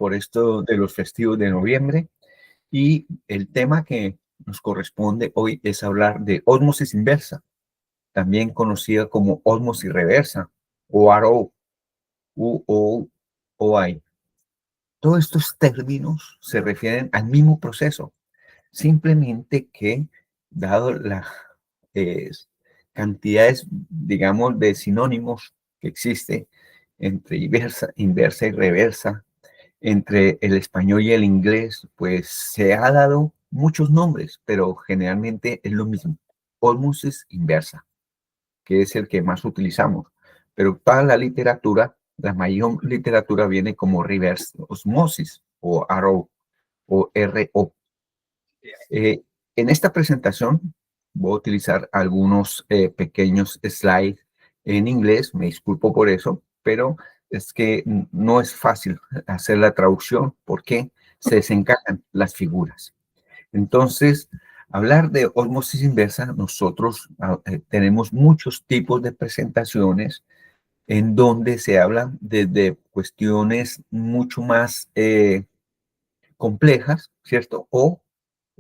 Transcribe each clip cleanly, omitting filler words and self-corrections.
por esto de los festivos de noviembre y el tema que nos corresponde hoy es hablar de ósmosis inversa, también conocida como ósmosis reversa o RO, UOI. Todos estos términos se refieren al mismo proceso, simplemente que dado las cantidades, digamos, de sinónimos que existe entre inversa y reversa, entre el español y el inglés, pues se ha dado muchos nombres, pero generalmente es lo mismo. Ósmosis inversa, que es el que más utilizamos. Pero toda la literatura, la mayor literatura viene como reverse osmosis o RO o RO. En esta presentación voy a utilizar algunos pequeños slides en inglés, me disculpo por eso, pero es que no es fácil hacer la traducción porque se desencajan las figuras. Entonces, hablar de ósmosis inversa, nosotros tenemos muchos tipos de presentaciones en donde se habla desde cuestiones mucho más complejas, ¿cierto? O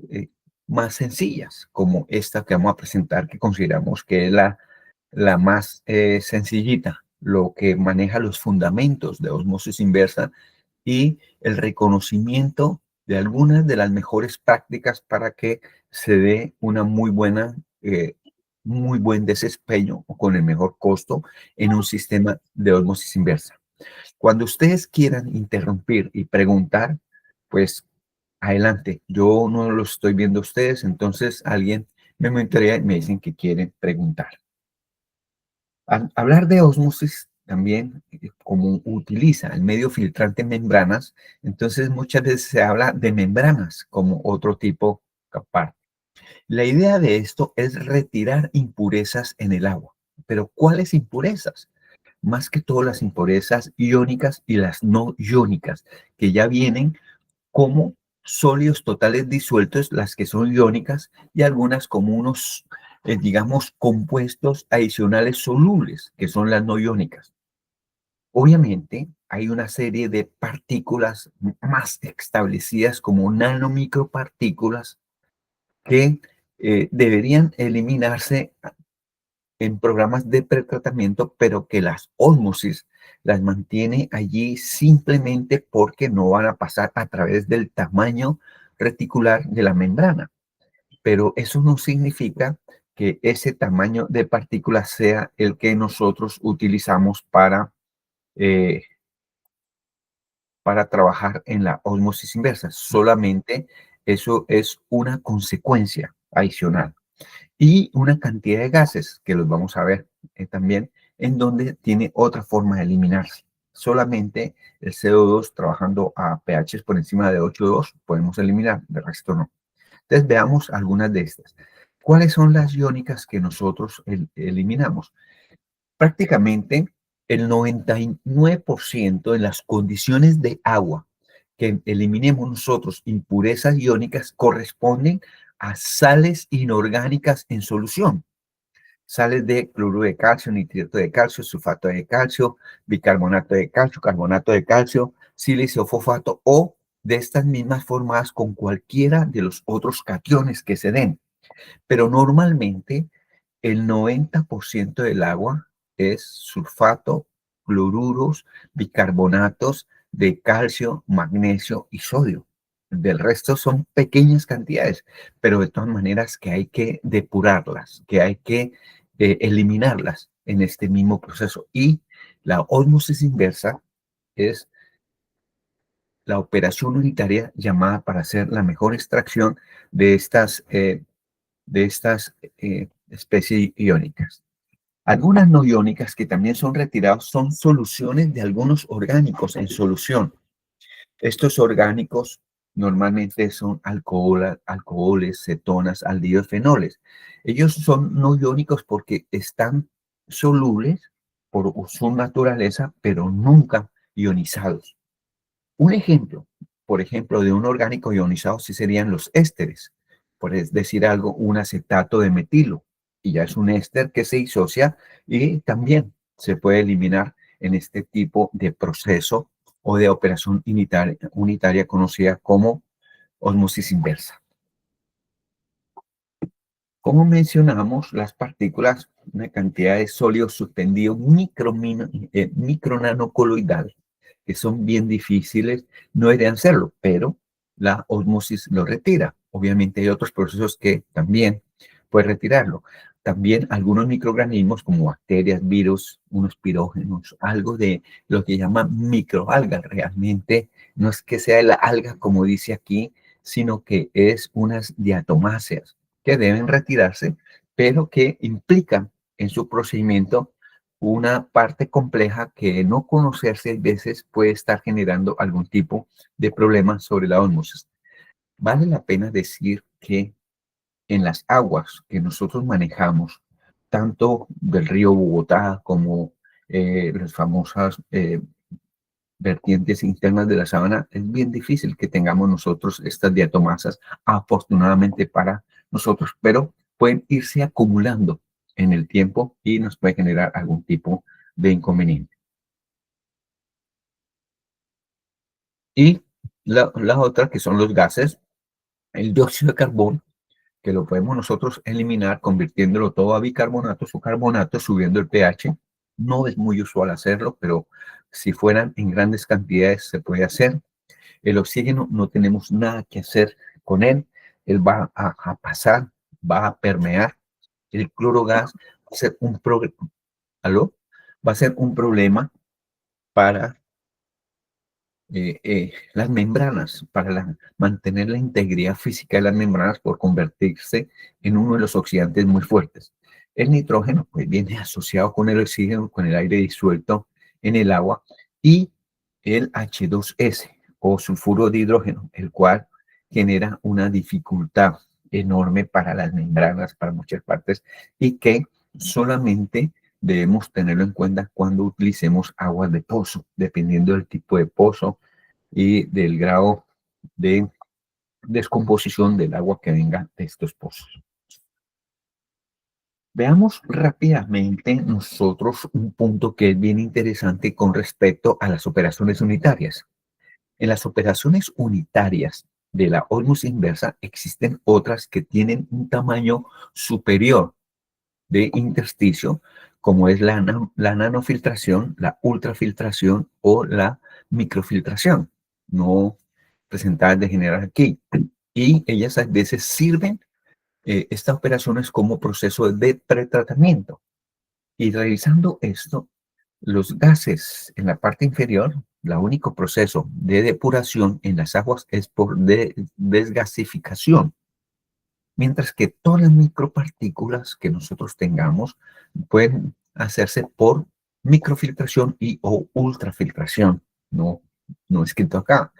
eh, más sencillas, como esta que vamos a presentar, que consideramos que es la más sencillita, lo que maneja los fundamentos de osmosis inversa y el reconocimiento de algunas de las mejores prácticas para que se dé una muy buen desempeño o con el mejor costo en un sistema de osmosis inversa. Cuando ustedes quieran interrumpir y preguntar, pues adelante. Yo no lo estoy viendo a ustedes, entonces alguien me monitorea y me dicen que quieren preguntar. Hablar de ósmosis también, como utiliza el medio filtrante membranas, entonces muchas veces se habla de membranas como otro tipo aparte. La idea de esto es retirar impurezas en el agua. Pero ¿cuáles impurezas? Más que todo las impurezas iónicas y las no iónicas, que ya vienen como sólidos totales disueltos, las que son iónicas, y algunas como unos, digamos, compuestos adicionales solubles, que son las no iónicas. Obviamente, hay una serie de partículas más establecidas como nanomicropartículas que deberían eliminarse en programas de pretratamiento, pero que las ósmosis las mantiene allí simplemente porque no van a pasar a través del tamaño reticular de la membrana. Pero eso no significa que ese tamaño de partículas sea el que nosotros utilizamos eh, para trabajar en la ósmosis inversa. Solamente eso es una consecuencia adicional. Y una cantidad de gases que los vamos a ver también, en donde tiene otra forma de eliminarse. Solamente el CO2 trabajando a pHs por encima de 8,2 podemos eliminar, de resto no. Entonces veamos algunas de estas. ¿Cuáles son las iónicas que nosotros eliminamos? Prácticamente el 99% de las condiciones de agua que eliminemos nosotros, impurezas iónicas, corresponden a sales inorgánicas en solución. Sales de cloruro de calcio, nitrato de calcio, sulfato de calcio, bicarbonato de calcio, carbonato de calcio, silicio fosfato o de estas mismas formadas con cualquiera de los otros cationes que se den. Pero normalmente el 90% del agua es sulfato, cloruros, bicarbonatos de calcio, magnesio y sodio. Del resto son pequeñas cantidades, pero de todas maneras que hay que depurarlas, que hay que eliminarlas en este mismo proceso. Y la ósmosis inversa es la operación unitaria llamada para hacer la mejor extracción de estas especies iónicas. Algunas no iónicas que también son retiradas son soluciones de algunos orgánicos en solución. Estos orgánicos normalmente son alcoholes, cetonas, aldehídos, fenoles. Ellos son no iónicos porque están solubles por su naturaleza, pero nunca ionizados. Un ejemplo, por ejemplo, de un orgánico ionizado sí serían los ésteres. Por decir algo, un acetato de metilo. Y ya es un éster que se disocia y también se puede eliminar en este tipo de proceso o de operación unitaria conocida como ósmosis inversa. Como mencionamos, las partículas, una cantidad de sólido suspendido micronanocoloidal, que son bien difíciles, no deberían serlo, pero la ósmosis lo retira. Obviamente hay otros procesos que también pueden retirarlo. También algunos microorganismos como bacterias, virus, unos pirógenos, algo de lo que llaman microalgas. Realmente no es que sea la alga como dice aquí, sino que es unas diatomáceas que deben retirarse, pero que implican en su procedimiento una parte compleja que no conocerse a veces puede estar generando algún tipo de problema sobre la ósmosis. Vale la pena decir que en las aguas que nosotros manejamos, tanto del río Bogotá como las famosas vertientes internas de la sabana, es bien difícil que tengamos nosotros estas diatomasas, afortunadamente para nosotros, pero pueden irse acumulando en el tiempo y nos puede generar algún tipo de inconveniente. Y la otra, que son los gases, el dióxido de carbono, que lo podemos nosotros eliminar convirtiéndolo todo a bicarbonatos o carbonatos, subiendo el pH. No es muy usual hacerlo, pero si fueran en grandes cantidades se puede hacer. El oxígeno no tenemos nada que hacer con él. Él va a pasar, va a permear. El clorogas va a ser un, ¿aló? Va a ser un problema para las membranas, para mantener la integridad física de las membranas por convertirse en uno de los oxidantes muy fuertes. El nitrógeno pues, viene asociado con el oxígeno, con el aire disuelto en el agua, y el H2S o sulfuro de hidrógeno, el cual genera una dificultad enorme para las membranas, para muchas partes, y que solamente debemos tenerlo en cuenta cuando utilicemos aguas de pozo, dependiendo del tipo de pozo y del grado de descomposición del agua que venga de estos pozos. Veamos rápidamente nosotros un punto que es bien interesante con respecto a las operaciones unitarias. En las operaciones unitarias de la ósmosis inversa existen otras que tienen un tamaño superior de intersticio, como es la nanofiltración, la ultrafiltración o la microfiltración, no presentadas de general aquí. Y ellas a veces sirven estas operaciones como proceso de pretratamiento. Y revisando esto, los gases en la parte inferior, el único proceso de depuración en las aguas es por desgasificación, mientras que todas las micropartículas que nosotros tengamos pueden hacerse por microfiltración y o ultrafiltración, no escrito acá,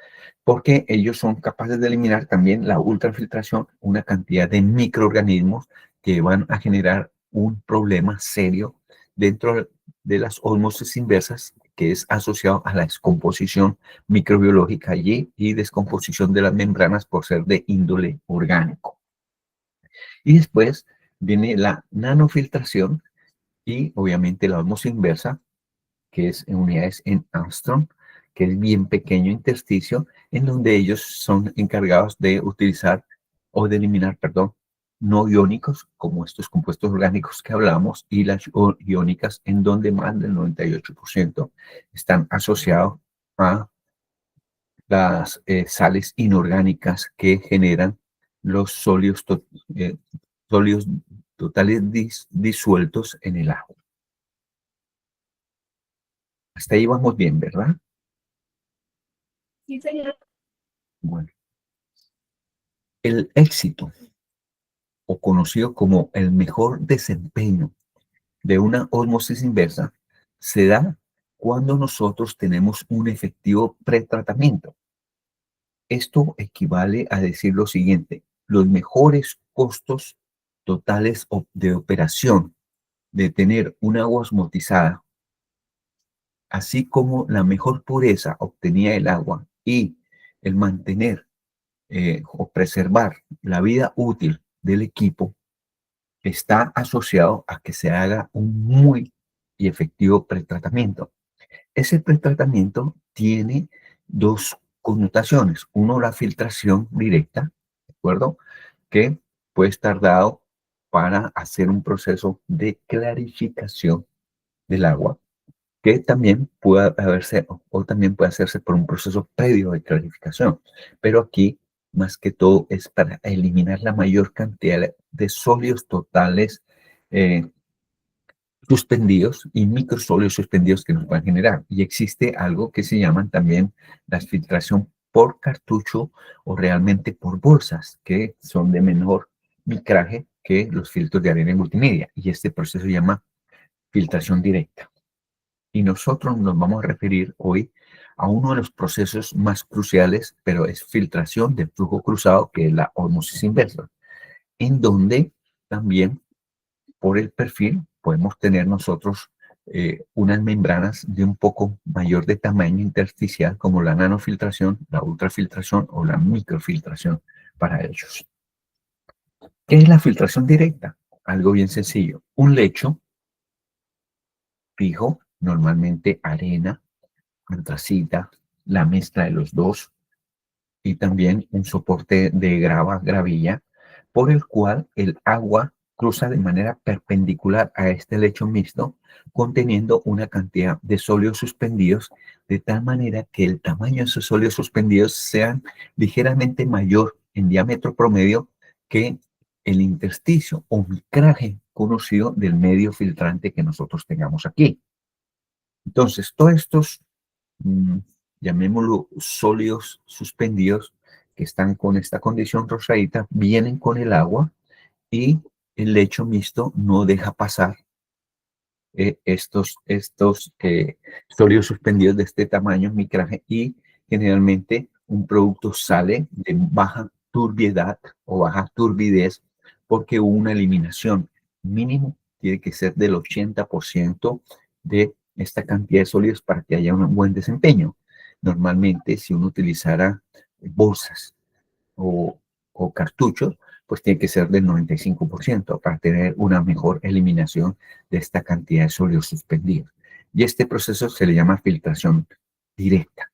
porque ellos son capaces de eliminar también la ultrafiltración, una cantidad de microorganismos que van a generar un problema serio dentro de las ósmosis inversas, que es asociado a la descomposición microbiológica y descomposición de las membranas por ser de índole orgánico. Y después viene la nanofiltración y obviamente la ósmosis inversa, que es en unidades en Armstrong, que es bien pequeño intersticio, en donde ellos son encargados de utilizar o de eliminar, perdón, no iónicos, como estos compuestos orgánicos que hablamos, y las iónicas, en donde más del 98% están asociados a las sales inorgánicas que generan los eh, sólidos totales disueltos en el agua. Hasta ahí vamos bien, ¿verdad? Sí, señor. Bueno, el éxito, o conocido como el mejor desempeño de una ósmosis inversa, se da cuando nosotros tenemos un efectivo pretratamiento. Esto equivale a decir lo siguiente: los mejores costos totales de operación de tener un agua osmotizada, así como la mejor pureza obtenida del agua y el mantener o preservar la vida útil del equipo, está asociado a que se haga un muy y efectivo pretratamiento. Ese pretratamiento tiene dos connotaciones. Uno, la filtración directa, ¿de acuerdo? Que puede estar dado para hacer un proceso de clarificación del agua, que también puede haberse o también puede hacerse por un proceso previo de clarificación. Pero aquí, más que todo, es para eliminar la mayor cantidad de sólidos totales suspendidos y microsólidos suspendidos que nos pueden generar. Y existe algo que se llaman también la filtración por cartucho o realmente por bolsas, que son de menor micraje que los filtros de arena multimedia. Y este proceso se llama filtración directa. Y nosotros nos vamos a referir hoy a uno de los procesos más cruciales, pero es filtración de flujo cruzado, que es la ósmosis inversa, en donde también por el perfil podemos tener nosotros unas membranas de un poco mayor de tamaño intersticial, como la nanofiltración, la ultrafiltración o la microfiltración para ellos. ¿Qué es la filtración directa? Algo bien sencillo. Un lecho fijo, normalmente arena, antracita, la mezcla de los dos, y también un soporte de gravilla, por el cual el agua cruza de manera perpendicular a este lecho mixto, conteniendo una cantidad de sólidos suspendidos, de tal manera que el tamaño de esos sólidos suspendidos sean ligeramente mayor en diámetro promedio que el intersticio o micraje conocido del medio filtrante que nosotros tengamos aquí. Entonces, todos estos llamémoslo sólidos suspendidos, que están con esta condición rosadita, vienen con el agua y el lecho mixto no deja pasar estos sólidos suspendidos de este tamaño, micraje, y generalmente un producto sale de baja turbiedad o baja turbidez porque hubo una eliminación. Mínimo tiene que ser del 80% de esta cantidad de sólidos para que haya un buen desempeño. Normalmente, si uno utilizara bolsas o, o cartuchos, pues tiene que ser del 95% para tener una mejor eliminación de esta cantidad de sólidos suspendidos. Y este proceso se le llama filtración directa,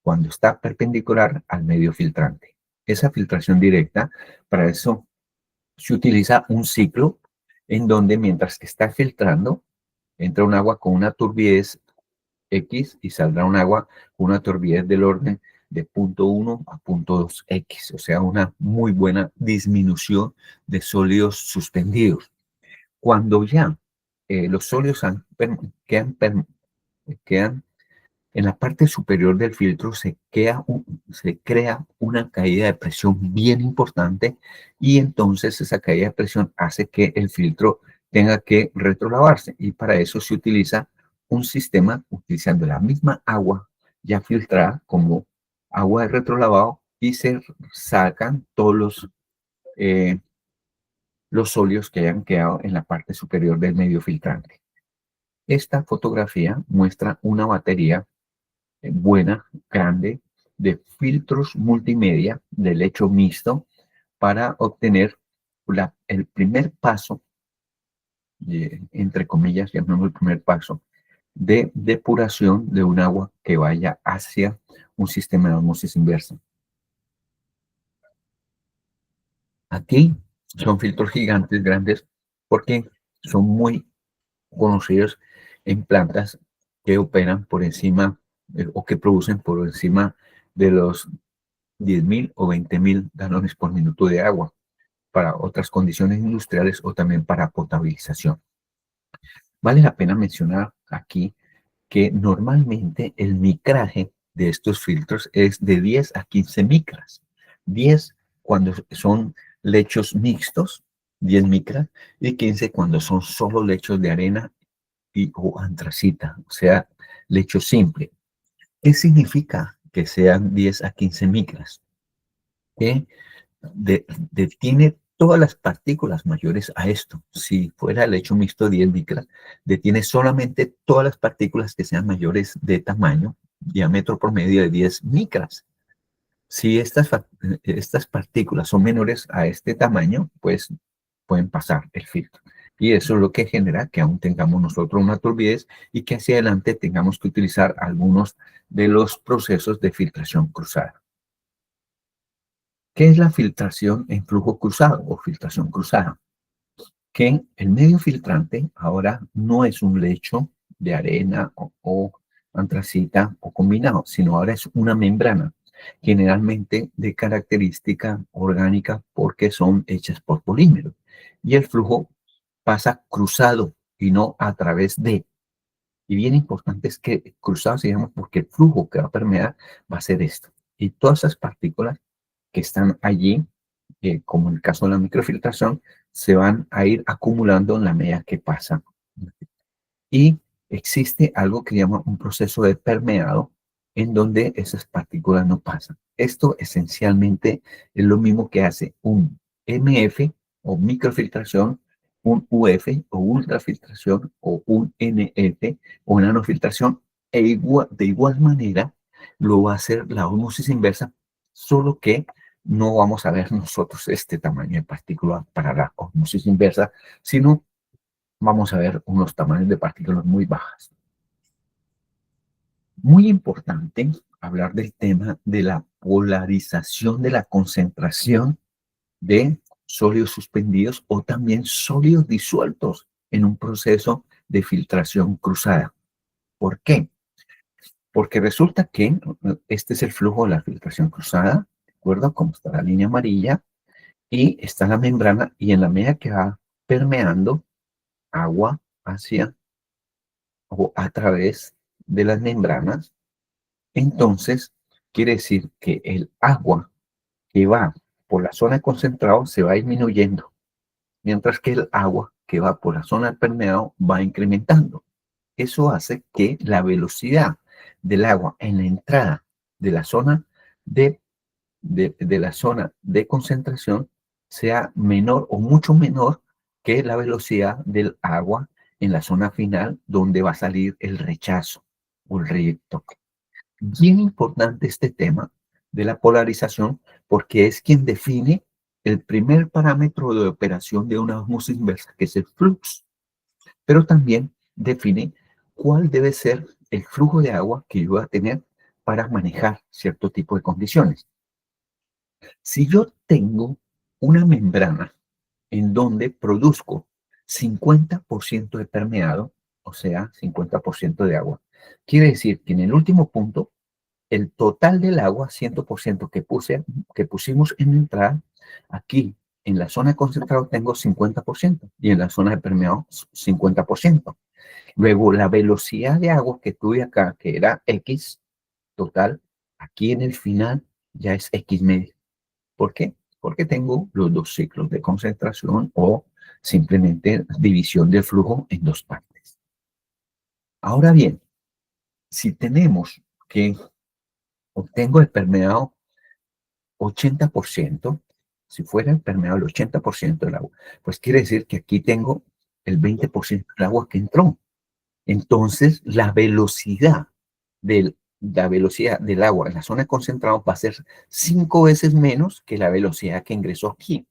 cuando está perpendicular al medio filtrante. Esa filtración directa, para eso se utiliza un ciclo en donde mientras que está filtrando, entra un agua con una turbidez X y saldrá un agua con una turbidez del orden de 0.1 a 0.2 X, o sea, una muy buena disminución de sólidos suspendidos. Cuando ya los sólidos quedan en la parte superior del filtro, se crea una caída de presión bien importante, y entonces esa caída de presión hace que el filtro tenga que retrolavarse, y para eso se utiliza un sistema utilizando la misma agua ya filtrada como agua de retrolavado, y se sacan todos los sólidos que hayan quedado en la parte superior del medio filtrante. Esta fotografía muestra una batería buena, grande, de filtros multimedia de lecho mixto para obtener el primer paso, entre comillas, llamamos el primer paso, de depuración de un agua que vaya hacia un sistema de osmosis inversa. Aquí son filtros gigantes, grandes, porque son muy conocidos en plantas que operan por encima o que producen por encima de los 10.000 o 20.000 galones por minuto de agua para otras condiciones industriales o también para potabilización. Vale la pena mencionar aquí que normalmente el micraje de estos filtros es de 10 a 15 micras. 10 cuando son lechos mixtos, 10 micras, y 15 cuando son solo lechos de arena o antracita, o sea, lecho simple. ¿Qué significa que sean 10 a 15 micras? Que detiene todas las partículas mayores a esto. Si fuera el lecho mixto 10 micras, detiene solamente todas las partículas que sean mayores de tamaño, diámetro promedio de 10 micras. Si estas partículas son menores a este tamaño, pues pueden pasar el filtro. Y eso es lo que genera que aún tengamos nosotros una turbidez y que hacia adelante tengamos que utilizar algunos de los procesos de filtración cruzada. ¿Qué es la filtración en flujo cruzado o filtración cruzada? Que el medio filtrante ahora no es un lecho de arena o antracita o combinado, sino ahora es una membrana, generalmente de característica orgánica porque son hechas por polímeros. Y el flujo pasa cruzado y no a través de. Y bien importante es que cruzado se llama porque el flujo que va a permear va a ser esto. Y todas esas partículas que están allí, como en el caso de la microfiltración, se van a ir acumulando en la medida que pasan. Y existe algo que llama un proceso de permeado en donde esas partículas no pasan. Esto esencialmente es lo mismo que hace un MF o microfiltración, un UF o ultrafiltración o un NF o nanofiltración de igual manera lo va a hacer la ósmosis inversa, solo que no vamos a ver nosotros este tamaño de partícula para la ósmosis inversa, sino vamos a ver unos tamaños de partículas muy bajas. Muy importante hablar del tema de la polarización de la concentración de sólidos suspendidos o también sólidos disueltos en un proceso de filtración cruzada. ¿Por qué? Porque resulta que este es el flujo de la filtración cruzada, ¿de acuerdo? Como está la línea amarilla, y está la membrana, y en la medida que va permeando agua hacia o a través de las membranas, entonces quiere decir que el agua que va por la zona de concentrado se va disminuyendo, mientras que el agua que va por la zona de permeado va incrementando. Eso hace que la velocidad del agua en la entrada de la zona de la zona de concentración sea menor o mucho menor que la velocidad del agua en la zona final donde va a salir el rechazo o el reyecto. Bien importante este tema de la polarización porque es quien define el primer parámetro de operación de una ósmosis inversa, que es el flux, pero también define cuál debe ser el flujo de agua que yo voy a tener para manejar cierto tipo de condiciones. Si yo tengo una membrana en donde produzco 50% de permeado, o sea, 50% de agua, quiere decir que en el último punto, el total del agua, 100% que pusimos en la entrada, aquí en la zona de concentrado tengo 50% y en la zona de permeado 50%. Luego, la velocidad de agua que tuve acá, que era X total, aquí en el final ya es X medio. ¿Por qué? Porque tengo los dos ciclos de concentración o simplemente división del flujo en dos partes. Ahora bien, si tenemos que obtengo el permeado 80%, si fuera el permeado el 80% del agua, pues quiere decir que aquí tengo el 20% del agua que entró. Entonces, la velocidad del agua en la zona de concentrado va a ser 5 veces menos que la velocidad que ingresó aquí.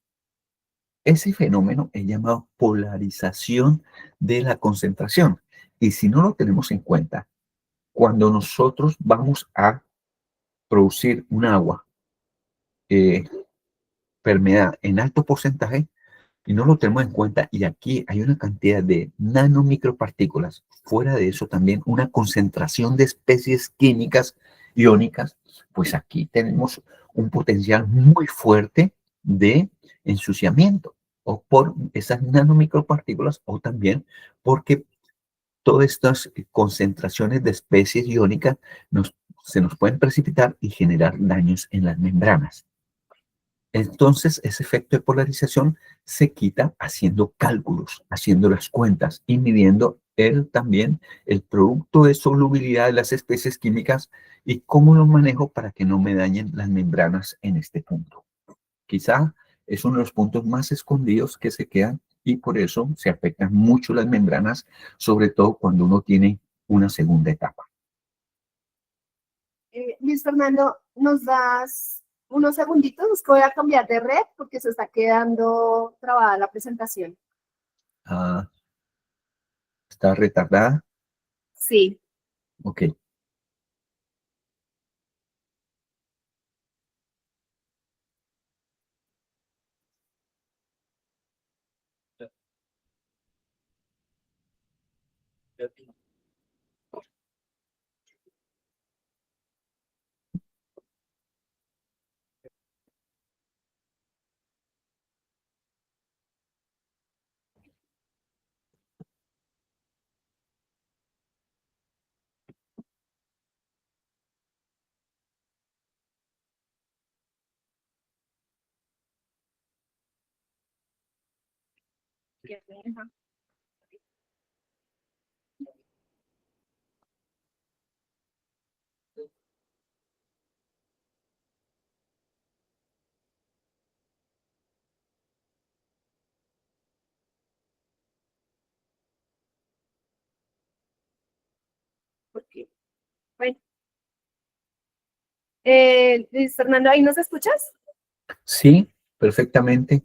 Ese fenómeno es llamado polarización de la concentración. Y si no lo tenemos en cuenta, cuando nosotros vamos a producir un agua eh, permeada en alto porcentaje, y no lo tenemos en cuenta, y aquí hay una cantidad de nanomicropartículas, fuera de eso también una concentración de especies químicas iónicas, pues aquí tenemos un potencial muy fuerte de ensuciamiento, o por esas nanomicropartículas, o también porque todas estas concentraciones de especies iónicas se nos pueden precipitar y generar daños en las membranas. Entonces, ese efecto de polarización se quita haciendo cálculos, haciendo las cuentas y midiendo también el producto de solubilidad de las especies químicas y cómo lo manejo para que no me dañen las membranas en este punto. Quizá es uno de los puntos más escondidos que se quedan y por eso se afectan mucho las membranas, sobre todo cuando uno tiene una segunda etapa. Luis Fernando, ¿nos das unos segunditos? Es que voy a cambiar de red porque se está quedando trabada la presentación. Ah, ¿está retardada? Sí. Ok. Porque, bueno, Luis Fernando, ¿ahí nos escuchas? Sí, perfectamente.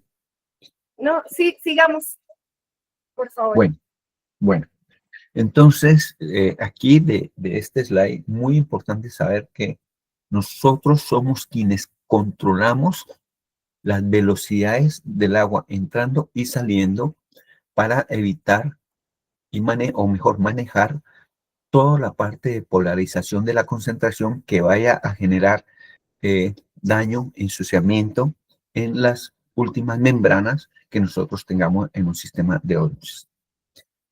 No, sí, sigamos, por favor. Bueno, bueno. Entonces, aquí de este slide, muy importante saber que nosotros somos quienes controlamos las velocidades del agua entrando y saliendo para evitar o mejor manejar toda la parte de polarización de la concentración que vaya a generar daño, ensuciamiento en las últimas membranas que nosotros tengamos en un sistema de ósmosis.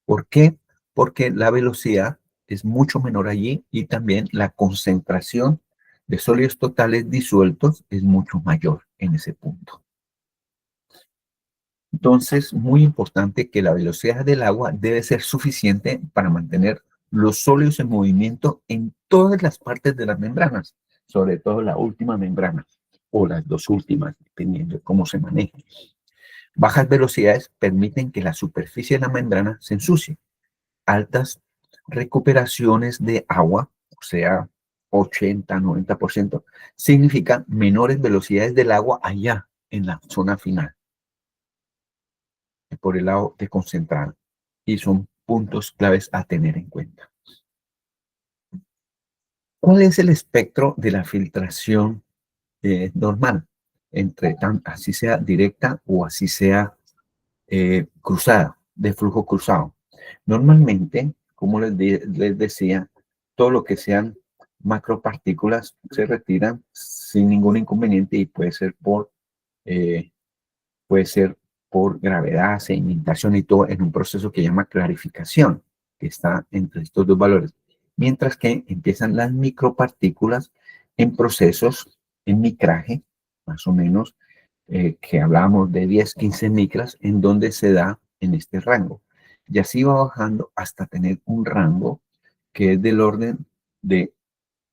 ¿Por qué? Porque la velocidad es mucho menor allí y también la concentración de sólidos totales disueltos es mucho mayor en ese punto. Entonces, muy importante que la velocidad del agua debe ser suficiente para mantener los sólidos en movimiento en todas las partes de las membranas, sobre todo la última membrana o las dos últimas, dependiendo de cómo se maneje. Bajas velocidades permiten que la superficie de la membrana se ensucie. Altas recuperaciones de agua, o sea, 80-90%, significan menores velocidades del agua allá en la zona final, por el lado de concentrar. Y son puntos claves a tener en cuenta. ¿Cuál es el espectro de la filtración normal? Así sea directa o así sea cruzada, de flujo cruzado. Normalmente, como les decía, todo lo que sean macropartículas se retiran sin ningún inconveniente y eh, puede ser por gravedad, sedimentación y todo en un proceso que llama clarificación, que está entre estos dos valores. Mientras que empiezan las micropartículas en procesos en micraje, más o menos, que hablábamos de 10-15 micras, en donde se da en este rango. Y así va bajando hasta tener un rango que es del orden de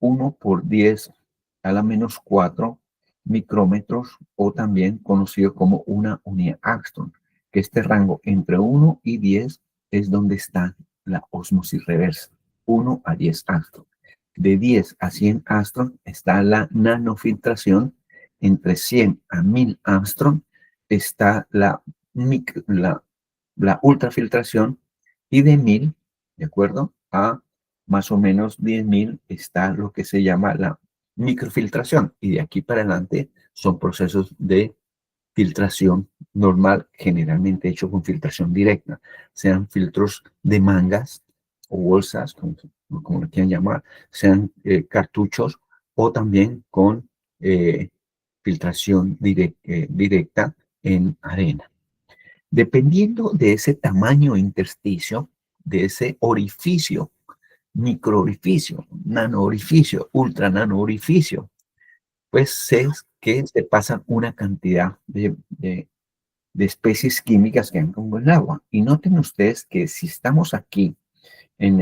1 por 10 a la -4 micrómetros, o también conocido como una unidad Armstrong, que este rango entre 1 y 10 es donde está la ósmosis reversa, 1 a 10 Armstrong. De 10 a 100 Armstrong está la nanofiltración, entre 100 a 1000 Armstrong está la ultrafiltración, y de 1000, de acuerdo, a más o menos 10.000 está lo que se llama la microfiltración, y de aquí para adelante son procesos de filtración normal, generalmente hecho con filtración directa, sean filtros de mangas o bolsas, como lo quieran llamar, sean cartuchos, o también con filtración directa en arena. Dependiendo de ese tamaño intersticio, de ese orificio, microorificio, nanoorificio, ultra nanoorificio, pues es que se pasan una cantidad de especies químicas que han con el agua. Y noten ustedes que si estamos aquí en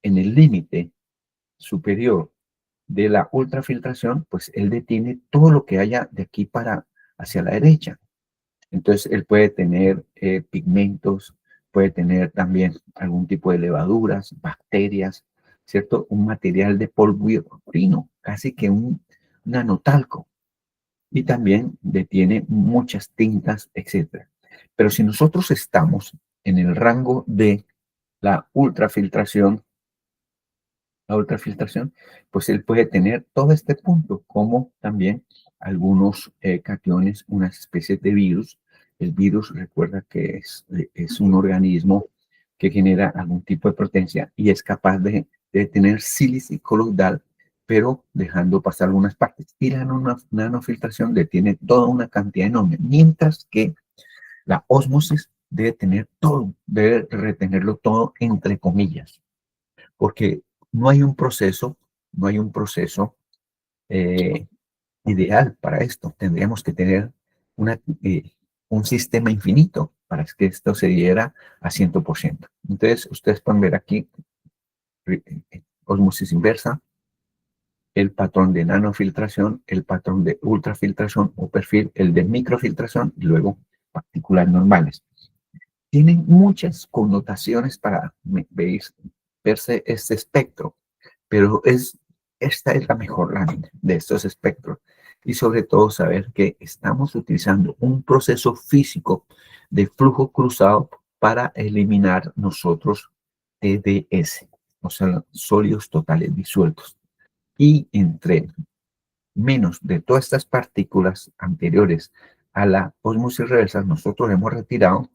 el límite superior de la ultrafiltración, pues él detiene todo lo que haya de aquí para hacia la derecha. Entonces, él puede tener pigmentos, puede tener también algún tipo de levaduras, bacterias, ¿cierto? Un material de polvo fino, casi que un nanotalco. Y también detiene muchas tintas, etcétera. Pero si nosotros estamos en el rango de la ultrafiltración, pues él puede tener todo este punto, como también algunos cationes, unas especies de virus. El virus, recuerda que es un organismo que genera algún tipo de potencia y es capaz de tener sílice coloidal, pero dejando pasar algunas partes. Y la nanofiltración detiene toda una cantidad enorme, mientras que la ósmosis debe tener todo, debe retenerlo todo entre comillas, porque no hay un proceso, no hay un proceso eh, ideal para esto. Tendríamos que tener una, un sistema infinito para que esto se diera a 100%. Entonces, ustedes pueden ver aquí ósmosis inversa, el patrón de nanofiltración, el patrón de ultrafiltración o perfil, el de microfiltración y luego partículas normales. Tienen muchas connotaciones para verse este espectro, pero esta es la mejor lámina de estos espectros. Y sobre todo saber que estamos utilizando un proceso físico de flujo cruzado para eliminar nosotros TDS, o sea, sólidos totales disueltos. Y entre menos de todas estas partículas anteriores a la ósmosis reversa, nosotros hemos retirado,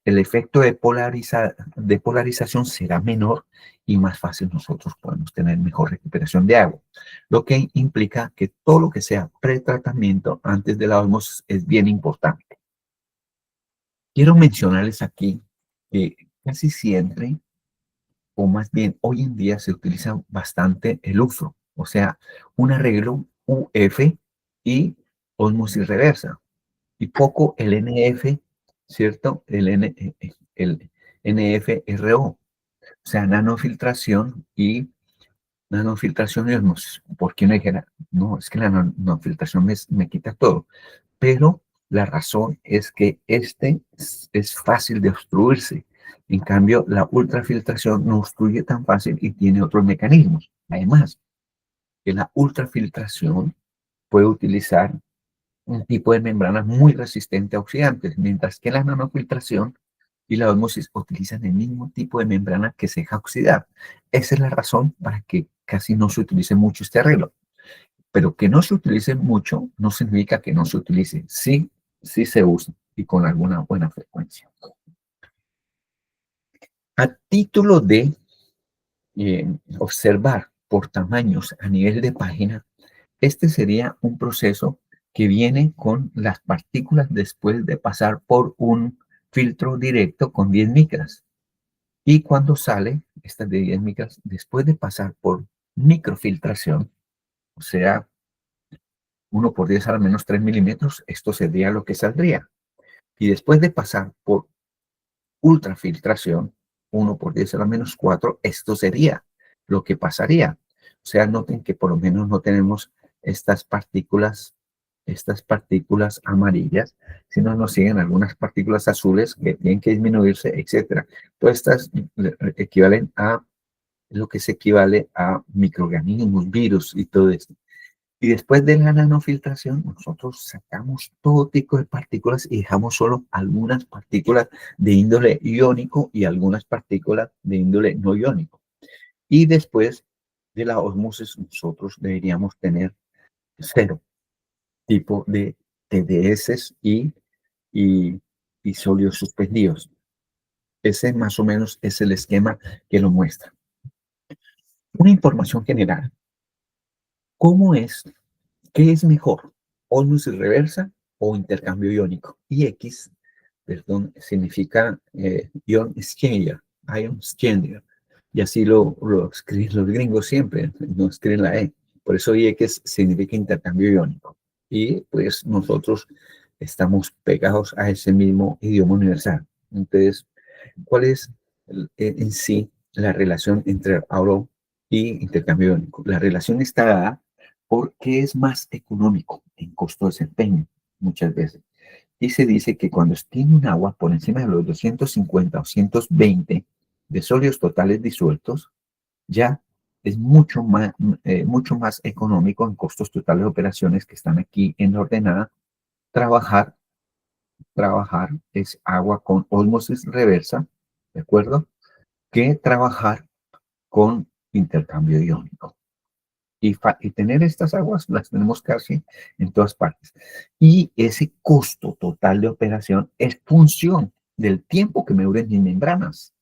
el efecto de polarización será menor y más fácil nosotros podemos tener mejor recuperación de agua, lo que implica que todo lo que sea pretratamiento antes de la ósmosis es bien importante. Quiero mencionarles aquí que casi siempre, o más bien hoy en día, se utiliza bastante el UFRO, o sea, un arreglo UF y ósmosis reversa, y poco el NF, ¿cierto? El NFRO, o sea, nanofiltración y ósmosis. ¿Por qué no dijera? No, es que la nanofiltración me quita todo, pero la razón es que es fácil de obstruirse. En cambio, la ultrafiltración no obstruye tan fácil y tiene otros mecanismos. Además, que la ultrafiltración puede utilizar un tipo de membrana muy resistente a oxidantes, mientras que la nanofiltración y la ósmosis utilizan el mismo tipo de membrana que se deja oxidar. Esa es la razón para que casi no se utilice mucho este arreglo. Pero que no se utilice mucho no significa que no se utilice. Sí, sí se usa y con alguna buena frecuencia. A título de observar por tamaños a nivel de página, este sería un proceso que viene con las partículas después de pasar por un filtro directo con 10 micras. Y cuando sale, estas de 10 micras, después de pasar por microfiltración, o sea, 1 por 10 a la menos 3 milímetros, esto sería lo que saldría. Y después de pasar por ultrafiltración, 1 por 10 a la menos 4, esto sería lo que pasaría. O sea, noten que por lo menos no tenemos estas partículas amarillas, sino nos siguen algunas partículas azules que tienen que disminuirse, etcétera. Todas estas equivalen a lo que se equivale a microorganismos, virus y todo esto. Y después de la nanofiltración, nosotros sacamos todo tipo de partículas y dejamos solo algunas partículas de índole iónico y algunas partículas de índole no iónico. Y después de la ósmosis, nosotros deberíamos tener 0 tipo de TDS y sólidos suspendidos. Ese más o menos es el esquema que lo muestra. Una información general. ¿Cómo es? ¿Qué es mejor? ¿Ósmosis reversa o intercambio iónico? IX, perdón, significa ion exchanger, y así lo escriben los gringos siempre, no escriben la E. Por eso IX significa intercambio iónico. Y pues nosotros estamos pegados a ese mismo idioma universal. Entonces, ¿cuál es en sí la relación entre AURO y intercambio iónico? La relación está dada porque es más económico en costo de desempeño muchas veces. Y se dice que cuando tiene un agua por encima de los 250 o 120 de sólidos totales disueltos, ya es mucho más económico en costos totales de operaciones que están aquí en la ordenada. Trabajar es agua con ósmosis reversa ¿de acuerdo? Que trabajar con intercambio iónico. Y tener estas aguas las tenemos casi en todas partes. Y ese costo total de operación es función del tiempo que me duren mis membranas.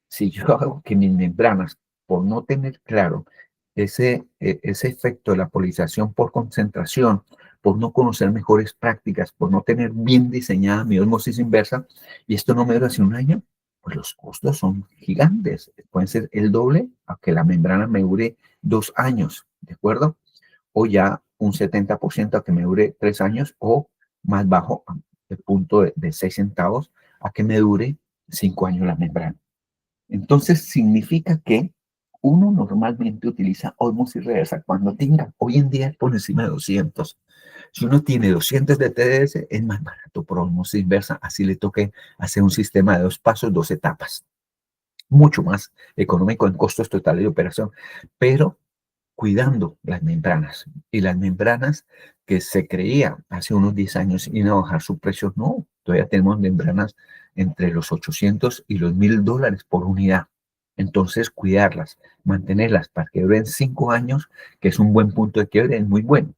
Si yo hago que mis membranas, por no tener claro ese efecto de la polarización por concentración, por no conocer mejores prácticas, por no tener bien diseñada mi osmosis inversa, y esto no me dura hace un año, pues los costos son gigantes. Pueden ser el doble a que la membrana me dure 2 años, ¿de acuerdo? O ya un 70% a que me dure 3 años, o más bajo, el punto de 6 centavos, a que me dure 5 años la membrana. Entonces significa que uno normalmente utiliza ósmosis reversa cuando tenga, hoy en día por encima de 200. Si uno tiene 200 de TDS, es más barato por ósmosis inversa, así le toque hacer un sistema de 2 pasos, 2 etapas. Mucho más económico en costos totales de operación, pero cuidando las membranas. Y las membranas que se creía hace unos 10 años iban a bajar su precio, no. Todavía tenemos membranas entre los 800 y los $1,000 por unidad. Entonces, cuidarlas, mantenerlas para que duren 5 años, que es un buen punto de quiebre, es muy bueno.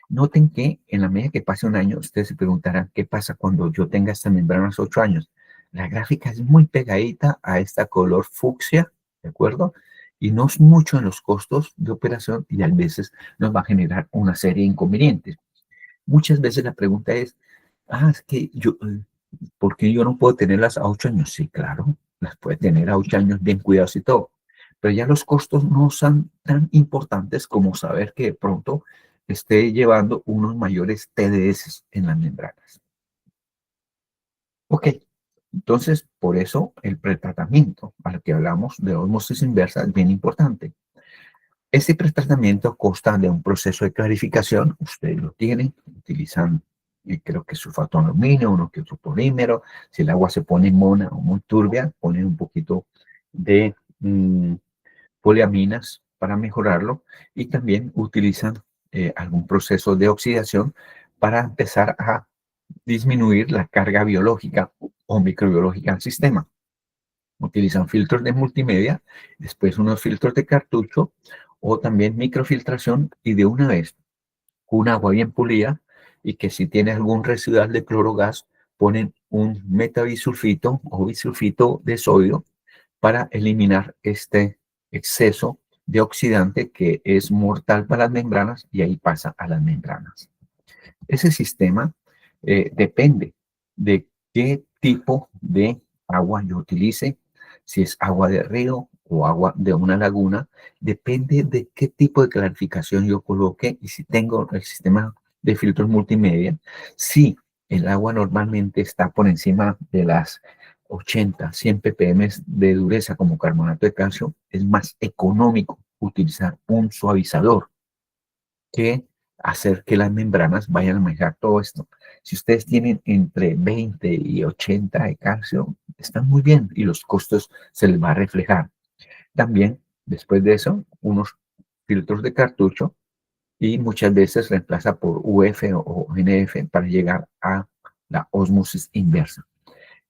Noten que en la medida que pase un año, ustedes se preguntarán, ¿qué pasa cuando yo tenga estas membranas 8 años? La gráfica es muy pegadita a esta color fucsia, ¿de acuerdo? Y no es mucho en los costos de operación y a veces nos va a generar una serie de inconvenientes. Muchas veces la pregunta es, es que yo, ¿por qué yo no puedo tenerlas a 8 años? Sí, claro, las puede tener a 8 años bien cuidadas y todo. Pero ya los costos no son tan importantes como saber que de pronto esté llevando unos mayores TDS en las membranas. Ok, entonces por eso el pretratamiento al que hablamos de osmosis inversa es bien importante. Este pretratamiento consta de un proceso de clarificación, ustedes lo tienen, utilizan creo que sulfato de aluminio, uno que otro polímero. Si el agua se pone mona o muy turbia, ponen un poquito de poliaminas para mejorarlo, y también utilizan algún proceso de oxidación para empezar a disminuir la carga biológica o microbiológica del sistema. Utilizan filtros de multimedia, después unos filtros de cartucho o también microfiltración, y de una vez un agua bien pulida, y que si tiene algún residual de clorogas ponen un metabisulfito o bisulfito de sodio para eliminar este exceso de oxidante que es mortal para las membranas, y ahí pasa a las membranas. Ese sistema depende de qué tipo de agua yo utilice, si es agua de río o agua de una laguna, depende de qué tipo de clarificación yo coloque y si tengo el sistema de filtros multimedia. Si el agua normalmente está por encima de las 80, 100 ppm de dureza como carbonato de calcio, es más económico utilizar un suavizador que hacer que las membranas vayan a manejar todo esto. Si ustedes tienen entre 20 y 80 de calcio, están muy bien y los costos se les va a reflejar. También, después de eso, unos filtros de cartucho, y muchas veces reemplaza por UF o NF para llegar a la ósmosis inversa.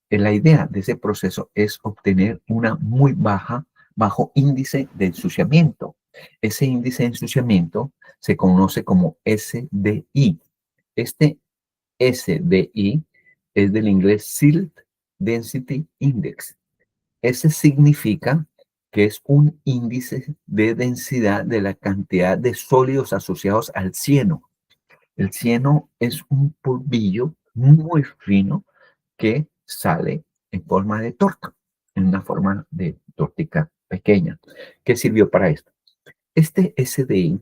La idea de ese proceso es obtener una muy bajo índice de ensuciamiento. Ese índice de ensuciamiento se conoce como SDI. Este SDI es del inglés Silt Density Index. Ese significa que es un índice de densidad de la cantidad de sólidos asociados al cieno. El cieno es un polvillo muy fino que sale en forma de torta, en una forma de tortica pequeña. ¿Qué sirvió para esto? Este SDI,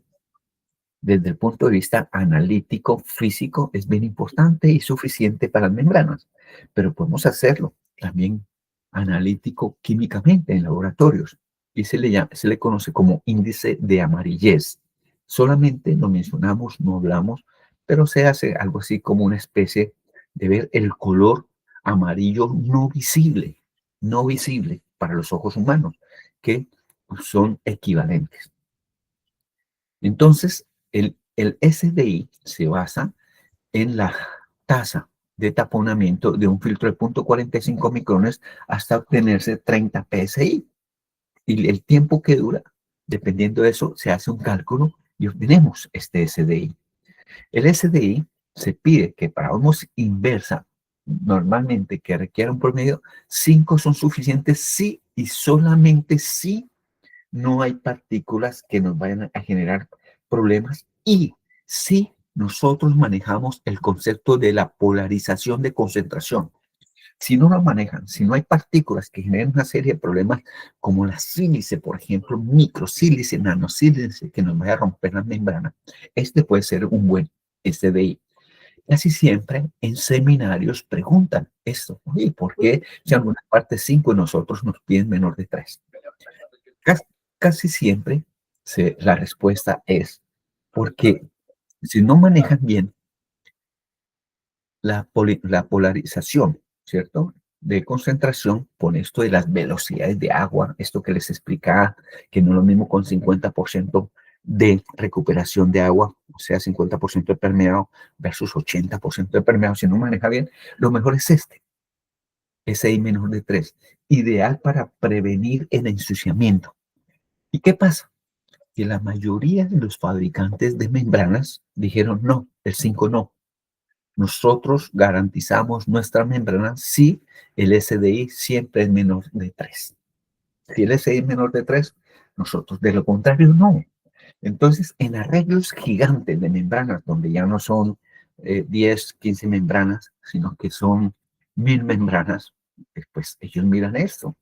desde el punto de vista analítico, físico, es bien importante y suficiente para las membranas, pero podemos hacerlo también analítico químicamente en laboratorios, y se le conoce como índice de amarillez. Solamente lo mencionamos, no hablamos, pero se hace algo así como una especie de ver el color amarillo no visible para los ojos humanos, que son equivalentes. Entonces, el SDI se basa en la tasa de taponamiento de un filtro de 0.45 micrones hasta obtenerse 30 PSI. Y el tiempo que dura, dependiendo de eso, se hace un cálculo y obtenemos este SDI. El SDI se pide que para osmosis inversa, normalmente que requiera un promedio, 5 son suficientes si y solamente si no hay partículas que nos vayan a generar problemas y si nosotros manejamos el concepto de la polarización de concentración. Si no lo manejan, si no hay partículas que generen una serie de problemas como la sílice, por ejemplo, microsílice, nanosílice, que nos vaya a romper la membrana, este puede ser un buen SDI. Casi siempre en seminarios preguntan esto, oye, ¿por qué si en alguna parte 5 y nosotros nos piden menor de 3? Casi siempre la respuesta es porque si no manejan bien la polarización, ¿cierto? De concentración con esto de las velocidades de agua, esto que les explicaba, que no es lo mismo con 50% de recuperación de agua, o sea, 50% de permeado versus 80% de permeado. Si no maneja bien, lo mejor es este, SI menor de 3, ideal para prevenir el ensuciamiento. ¿Y qué pasa? Que la mayoría de los fabricantes de membranas dijeron no, el 5 no. Nosotros garantizamos nuestra membrana si el SDI siempre es menor de 3. Si el SDI es menor de 3, nosotros de lo contrario no. Entonces, en arreglos gigantes de membranas, donde ya no son 10, 15 membranas, sino que son 1000 membranas, pues ellos miran esto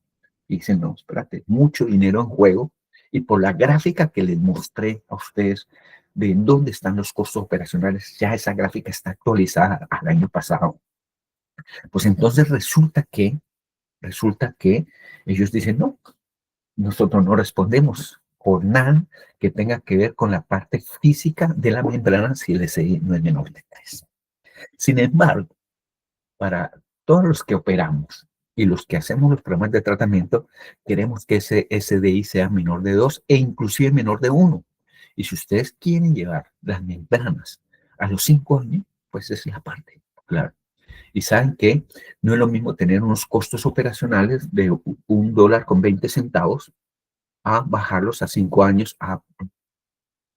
y dicen, no, espérate, mucho dinero en juego. Y por la gráfica que les mostré a ustedes de dónde están los costos operacionales, ya esa gráfica está actualizada al año pasado. Pues entonces resulta que ellos dicen, no, nosotros no respondemos por nada que tenga que ver con la parte física de la membrana si el SI no es menor de 3. Sin embargo, para todos los que operamos y los que hacemos los programas de tratamiento, queremos que ese SDI sea menor de 2 e inclusive menor de 1. Y si ustedes quieren llevar las membranas a los 5 años, pues es la parte, claro. Y saben que no es lo mismo tener unos costos operacionales de $1.20 a bajarlos a 5 años a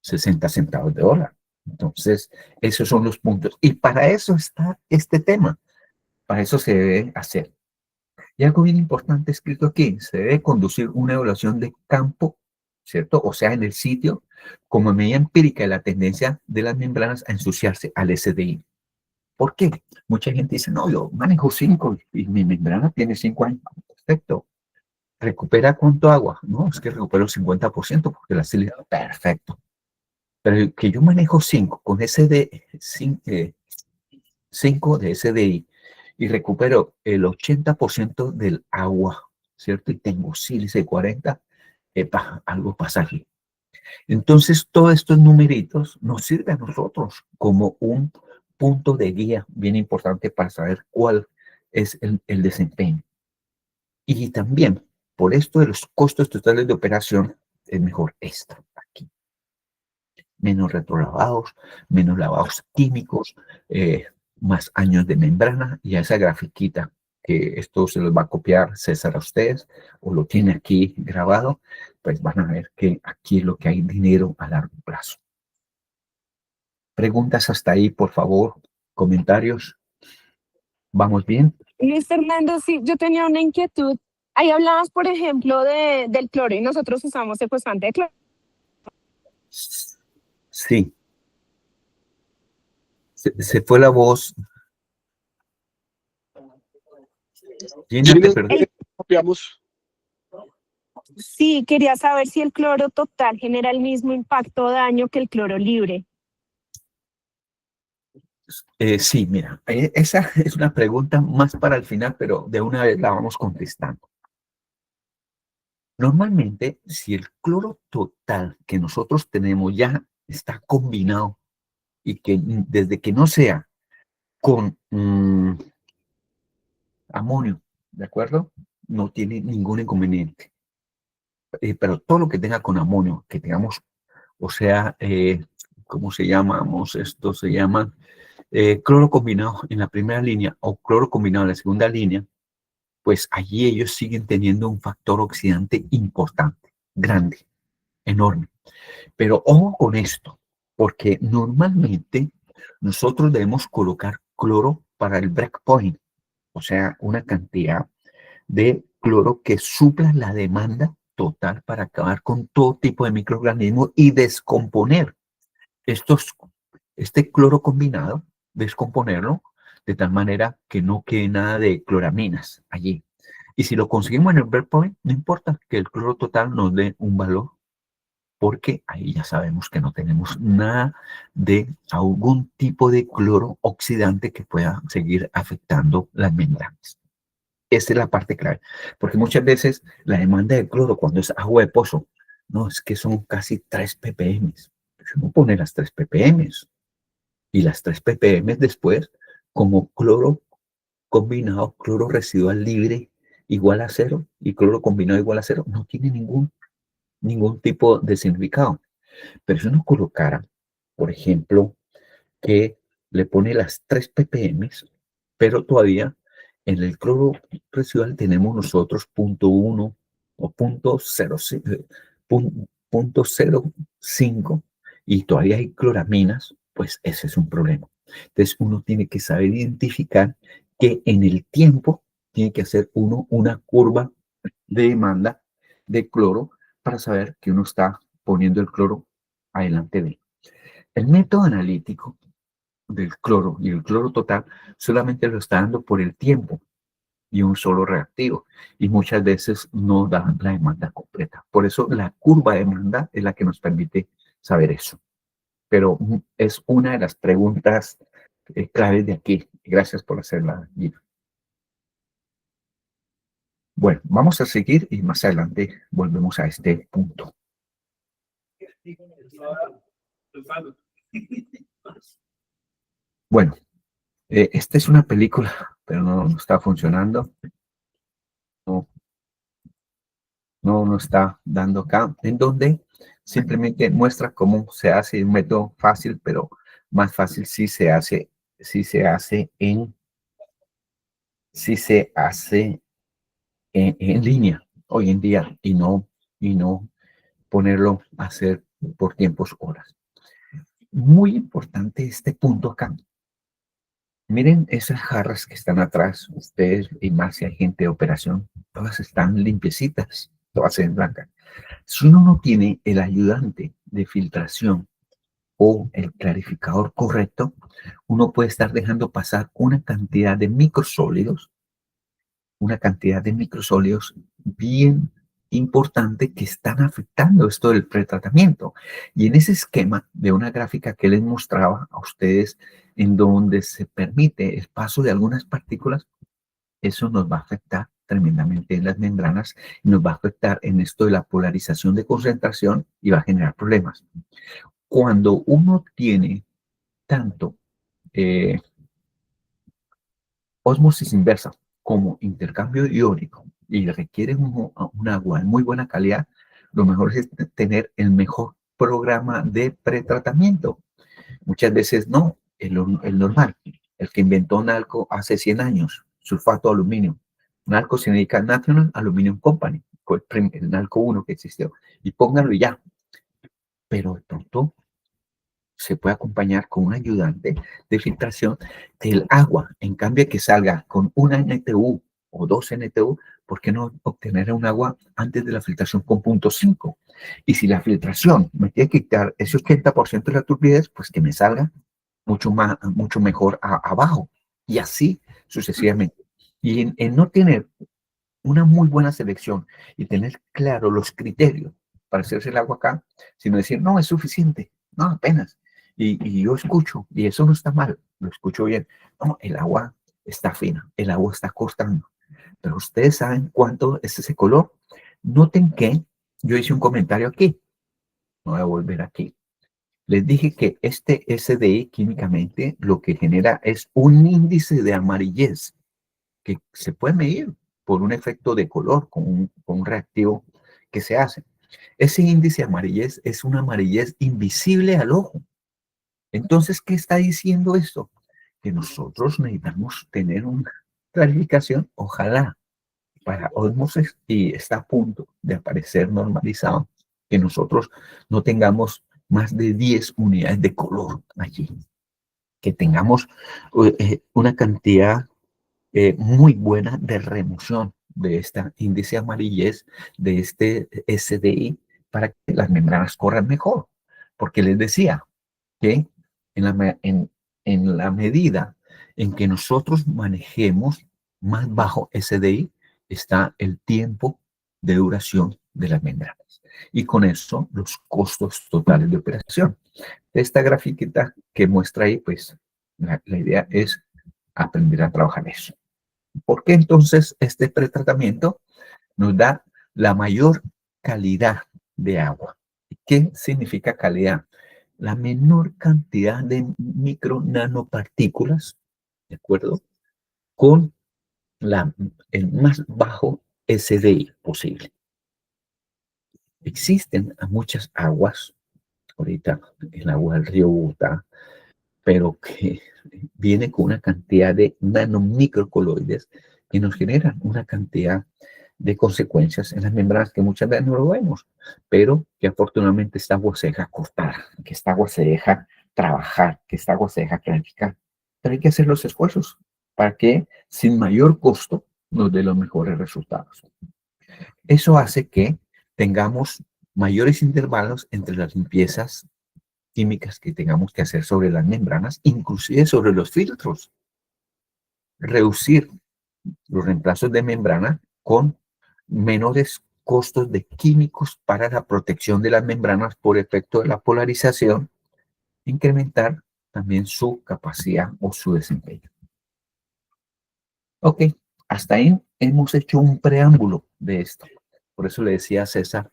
60 centavos de dólar. Entonces, esos son los puntos. Y para eso está este tema. Para eso se debe hacer. Y algo bien importante escrito aquí, se debe conducir una evaluación de campo, ¿cierto? O sea, en el sitio, como medida empírica de la tendencia de las membranas a ensuciarse al SDI. ¿Por qué? Mucha gente dice, no, yo manejo 5 y mi membrana tiene 5 años. Perfecto. ¿Recupera cuánto agua? No, es que recupero el 50% porque la sílice, perfecto. Pero que yo manejo 5 con SDI, 5 de SDI y recupero el 80% del agua, ¿cierto? Y tengo sílice 40, algo pasa aquí. Entonces, todos estos numeritos nos sirven a nosotros como un punto de guía bien importante para saber cuál es el desempeño. Y también, por esto de los costos totales de operación, es mejor esto aquí. Menos retrolavados, menos lavados químicos, más años de membrana y a esa grafiquita que esto se los va a copiar César a ustedes o lo tiene aquí grabado, pues van a ver que aquí es lo que hay dinero a largo plazo. Preguntas hasta ahí, por favor, comentarios. ¿Vamos bien? Luis Fernando, sí, yo tenía una inquietud. Ahí hablabas, por ejemplo, del cloro y nosotros usamos secuestrante de cloro. Sí. Se fue la voz. Gina, te perdí. Copiamos. Sí, quería saber si el cloro total genera el mismo impacto o daño que el cloro libre. Sí, mira, esa es una pregunta más para el final, pero de una vez la vamos contestando. Normalmente, si el cloro total que nosotros tenemos ya está combinado y que desde que no sea con amonio, ¿de acuerdo? No tiene ningún inconveniente. Pero todo lo que tenga con amonio, que tengamos, o sea, ¿cómo se llamamos? Esto se llama cloro combinado en la primera línea o cloro combinado en la segunda línea, pues allí ellos siguen teniendo un factor oxidante importante, grande, enorme. Pero ojo con esto, porque normalmente nosotros debemos colocar cloro para el breakpoint, o sea, una cantidad de cloro que supla la demanda total para acabar con todo tipo de microorganismos y descomponer este cloro combinado, descomponerlo de tal manera que no quede nada de cloraminas allí. Y si lo conseguimos en el breakpoint, no importa que el cloro total nos dé un valor, porque ahí ya sabemos que no tenemos nada de algún tipo de cloro oxidante que pueda seguir afectando las membranas. Esa es la parte clave, porque muchas veces la demanda de cloro cuando es agua de pozo, no, es que son casi 3 ppm. Pues uno pone las 3 ppm y las 3 ppm después como cloro combinado, cloro residual libre igual a 0 y cloro combinado igual a 0, no tiene ningún tipo de significado. Pero si uno colocara, por ejemplo, que le pone las 3 ppm, pero todavía en el cloro residual tenemos nosotros 0.1 o 0.05 y todavía hay cloraminas, pues ese es un problema. Entonces uno tiene que saber identificar que en el tiempo tiene que hacer uno una curva de demanda de cloro para saber que uno está poniendo el cloro adelante de él. El método analítico del cloro y el cloro total solamente lo está dando por el tiempo y un solo reactivo, y muchas veces no da la demanda completa. Por eso la curva de demanda es la que nos permite saber eso. Pero es una de las preguntas claves de aquí. Gracias por hacerla, Gina. Bueno, vamos a seguir y más adelante volvemos a este punto. Bueno, esta es una película, pero no está funcionando. No está dando acá, en donde simplemente muestra cómo se hace un método fácil, pero más fácil si se hace en línea hoy en día y no ponerlo a hacer por tiempos horas. Muy importante este punto acá. Miren esas jarras que están atrás, ustedes y más si hay gente de operación, todas están limpiecitas, todas en blanca. Si uno no tiene el ayudante de filtración o el clarificador correcto, uno puede estar dejando pasar una cantidad de microsólidos bien importante que están afectando esto del pretratamiento. Y en ese esquema de una gráfica que les mostraba a ustedes, en donde se permite el paso de algunas partículas, eso nos va a afectar tremendamente en las membranas y nos va a afectar en esto de la polarización de concentración y va a generar problemas. Cuando uno tiene tanto ósmosis inversa como intercambio iónico y requiere un agua de muy buena calidad, lo mejor es tener el mejor programa de pretratamiento. Muchas veces no, el normal, el que inventó Nalco hace 100 años, sulfato de aluminio. Nalco significa National Aluminum Company, fue el Nalco 1 que existió, y pónganlo y ya. Pero de pronto se puede acompañar con un ayudante de filtración del agua. En cambio, que salga con una NTU o 2 NTU, ¿por qué no obtener un agua antes de la filtración con 0.5? Y si la filtración me tiene que quitar ese 80% de la turbidez, pues que me salga mucho mejor abajo. Y así sucesivamente. Y en no tener una muy buena selección y tener claro los criterios para hacerse el agua acá, sino decir, no, es suficiente, no, apenas. Y yo escucho, y eso no está mal, lo escucho bien. No, el agua está fina, el agua está cortando. Pero ustedes saben cuánto es ese color. Noten que yo hice un comentario aquí. No voy a volver aquí. Les dije que este SDI químicamente lo que genera es un índice de amarillez que se puede medir por un efecto de color con un reactivo que se hace. Ese índice de amarillez es una amarillez invisible al ojo. Entonces, ¿qué está diciendo esto? que nosotros necesitamos tener una clarificación, ojalá, para ósmosis, y está a punto de aparecer normalizado, que nosotros no tengamos más de 10 unidades de color allí, que tengamos una cantidad muy buena de remoción de este índice amarillez, de este SDI, para que las membranas corran mejor. Porque les decía que en la medida en que nosotros manejemos más bajo SDI, está el tiempo de duración de las membranas. Y con eso, los costos totales de operación. Esta grafiquita que muestra ahí, pues, la idea es aprender a trabajar eso. ¿Por qué entonces este pretratamiento nos da la mayor calidad de agua? ¿Qué significa calidad? La menor cantidad de micro nanopartículas, ¿de acuerdo? Con el más bajo SDI posible. Existen muchas aguas, ahorita el agua del río Bogotá, pero que viene con una cantidad de nanomicrocoloides que nos generan una cantidad de consecuencias en las membranas que muchas veces no lo vemos, pero que afortunadamente esta agua se deja cortar, que esta agua se deja trabajar, que esta agua se deja clarificar. Pero hay que hacer los esfuerzos para que sin mayor costo nos dé los mejores resultados. Eso hace que tengamos mayores intervalos entre las limpiezas químicas que tengamos que hacer sobre las membranas, inclusive sobre los filtros. Reducir los reemplazos de membrana con menores costos de químicos para la protección de las membranas por efecto de la polarización, incrementar también su capacidad o su desempeño. Ok, hasta ahí hemos hecho un preámbulo de esto. Por eso le decía a César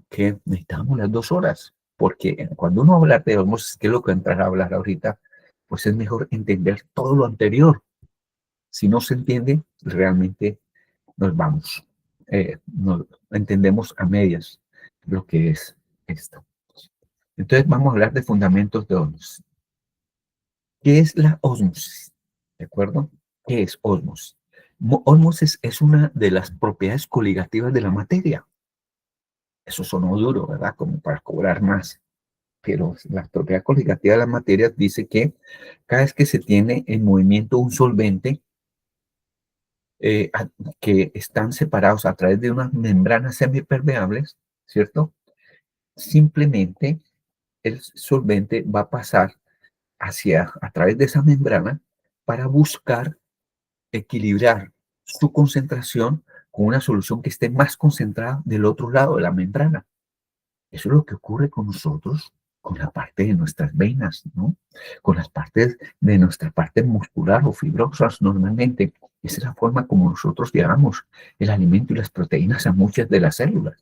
que necesitamos las 2 horas, porque cuando uno habla de ósmosis, que es lo que entrar a hablar ahorita, pues es mejor entender todo lo anterior. Si no se entiende, realmente nos vamos. No entendemos a medias lo que es esto. Entonces vamos a hablar de fundamentos de ósmosis. ¿Qué es la ósmosis? ¿De acuerdo? ¿Qué es ósmosis? Ósmosis es una de las propiedades coligativas de la materia. Eso sonó duro, ¿verdad? Como para cobrar más. Pero la propiedad coligativa de la materia dice que cada vez que se tiene en movimiento un solvente, que están separados a través de unas membranas semipermeables, ¿cierto? Simplemente el solvente va a pasar a través de esa membrana para buscar equilibrar su concentración con una solución que esté más concentrada del otro lado de la membrana. Eso es lo que ocurre con nosotros, con la parte de nuestras venas, ¿no? Con las partes de nuestra parte muscular o fibrosas normalmente. Esa es la forma como nosotros llevamos el alimento y las proteínas a muchas de las células,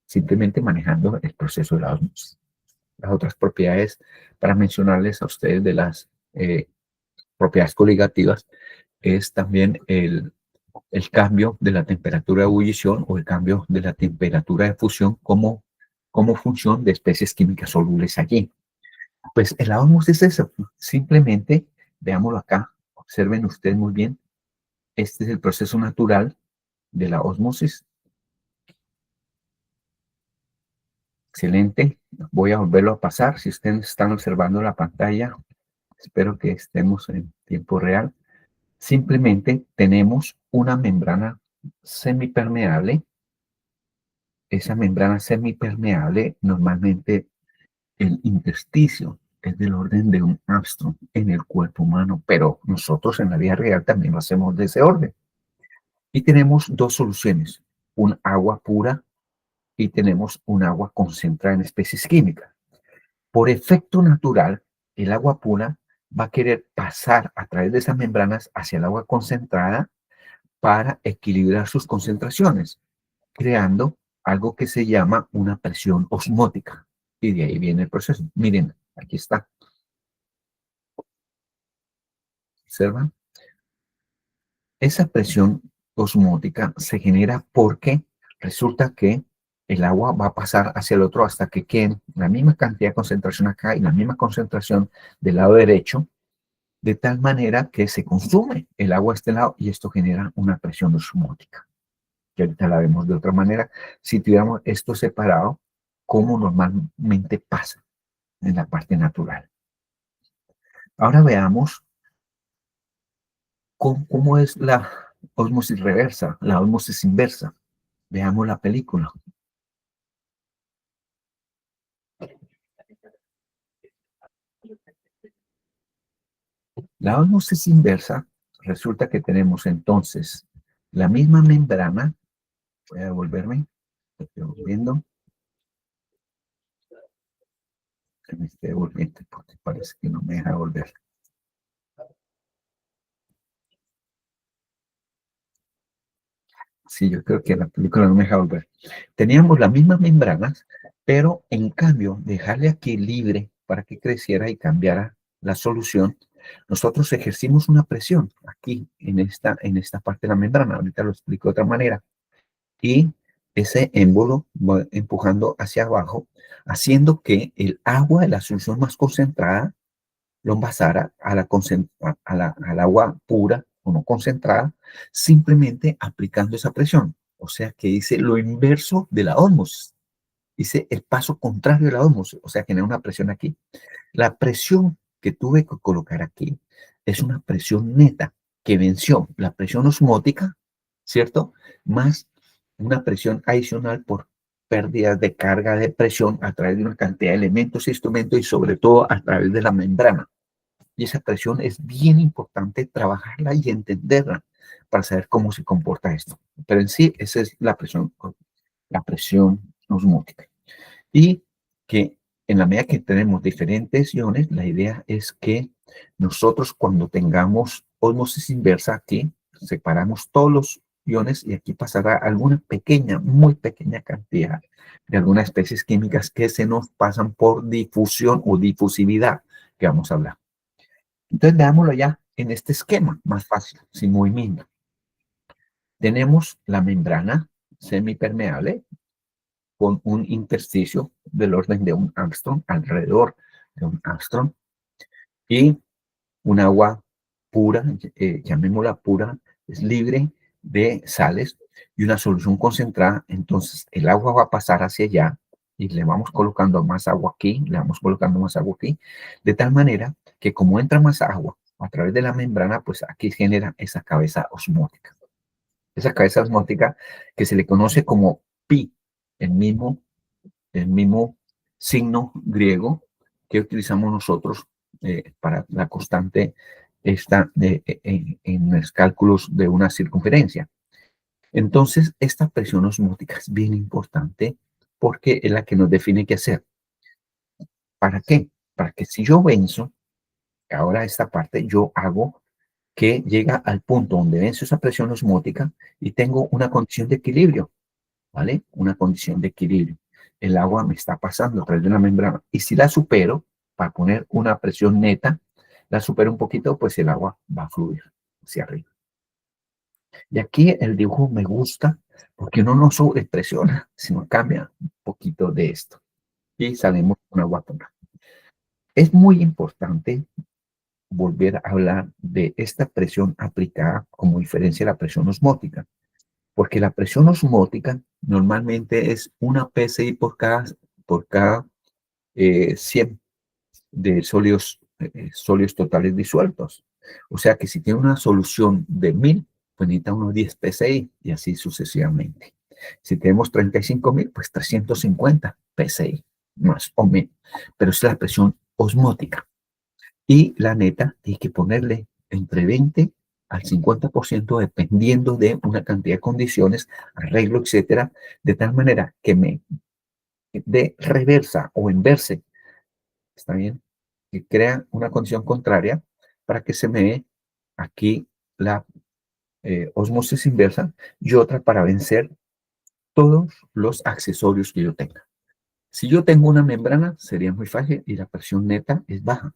simplemente manejando el proceso de la ósmosis. Las otras propiedades, para mencionarles a ustedes de las propiedades coligativas, es también el cambio de la temperatura de ebullición o el cambio de la temperatura de fusión como función de especies químicas solubles allí. Pues la ósmosis es eso, simplemente, veámoslo acá, observen ustedes muy bien, este es el proceso natural de la ósmosis. Excelente, voy a volverlo a pasar, si ustedes están observando la pantalla, espero que estemos en tiempo real. Simplemente tenemos una membrana semipermeable. Esa membrana semipermeable, normalmente el intersticio es del orden de un Armstrong en el cuerpo humano, pero nosotros en la vida real también lo hacemos de ese orden. Y tenemos 2 soluciones, un agua pura y tenemos un agua concentrada en especies químicas. Por efecto natural, el agua pura va a querer pasar a través de esas membranas hacia el agua concentrada para equilibrar sus concentraciones, creando algo que se llama una presión osmótica. Y de ahí viene el proceso. Miren, aquí está. ¿Observan? Esa presión osmótica se genera porque resulta que el agua va a pasar hacia el otro hasta que queden la misma cantidad de concentración acá y la misma concentración del lado derecho, de tal manera que se consume el agua a este lado y esto genera una presión osmótica, que ahorita la vemos de otra manera. Si tuviéramos esto separado, como normalmente pasa en la parte natural. Ahora veamos cómo es la ósmosis reversa, la ósmosis inversa. Veamos la película. La ósmosis inversa resulta que tenemos entonces la misma membrana. Voy a devolverme, estoy volviendo. Que me esté devolviendo porque parece que no me deja volver. Sí, yo creo que la película no me deja volver. Teníamos las mismas membranas, pero en cambio, dejarle aquí libre para que creciera y cambiara la solución, nosotros ejercimos una presión aquí en esta parte de la membrana. Ahorita lo explico de otra manera. Y ese émbolo va empujando hacia abajo, haciendo que el agua de la solución más concentrada lo envasara al agua pura o no concentrada, simplemente aplicando esa presión. O sea que dice lo inverso de la ósmosis. Dice el paso contrario de la ósmosis. O sea, genera una presión aquí. La presión que tuve que colocar aquí es una presión neta que venció la presión osmótica, ¿cierto? Más una presión adicional por pérdidas de carga de presión a través de una cantidad de elementos e instrumentos y sobre todo a través de la membrana. Y esa presión es bien importante trabajarla y entenderla para saber cómo se comporta esto. Pero en sí, esa es la presión osmótica. Y que en la medida que tenemos diferentes iones, la idea es que nosotros cuando tengamos ósmosis inversa aquí, separamos todos los iones y aquí pasará alguna pequeña, muy pequeña cantidad de algunas especies químicas que se nos pasan por difusión o difusividad, que vamos a hablar. Entonces veámoslo ya en este esquema, más fácil, sin movimiento. Tenemos la membrana semipermeable con un intersticio del orden de un Armstrong, alrededor de un Armstrong, y un agua pura, llamémosla pura, es libre de sales y una solución concentrada. Entonces el agua va a pasar hacia allá y le vamos colocando más agua aquí, le vamos colocando más agua aquí, de tal manera que como entra más agua a través de la membrana, pues aquí genera esa cabeza osmótica. Esa cabeza osmótica que se le conoce como pi, el mismo signo griego que utilizamos nosotros para la constante esta en los cálculos de una circunferencia. Entonces, esta presión osmótica es bien importante porque es la que nos define qué hacer. ¿Para qué? Para que si yo venzo, ahora esta parte, yo hago que llega al punto donde venzo esa presión osmótica y tengo una condición de equilibrio, ¿vale? Una condición de equilibrio. El agua me está pasando a través de una membrana y si la supero, para poner una presión neta, la supero un poquito, pues el agua va a fluir hacia arriba. Y aquí el dibujo me gusta porque uno no sobrepresiona, sino cambia un poquito de esto. Y salimos con agua pura. Es muy importante volver a hablar de esta presión aplicada como diferencia de la presión osmótica, porque la presión osmótica normalmente es una PSI por cada 100 de sólidos totales disueltos. O sea que si tiene una solución de 1000, pues necesita unos 10 PSI y así sucesivamente. Si tenemos 35.000, pues 350 PSI, más o menos. Pero es la presión osmótica. Y la neta, hay que ponerle entre 20 al 50% dependiendo de una cantidad de condiciones, arreglo, etcétera, de tal manera que me dé reversa o inverse, ¿está bien? Que crea una condición contraria para que se me dé aquí la osmosis inversa y otra para vencer todos los accesorios que yo tenga. Si yo tengo una membrana, sería muy fácil y la presión neta es baja.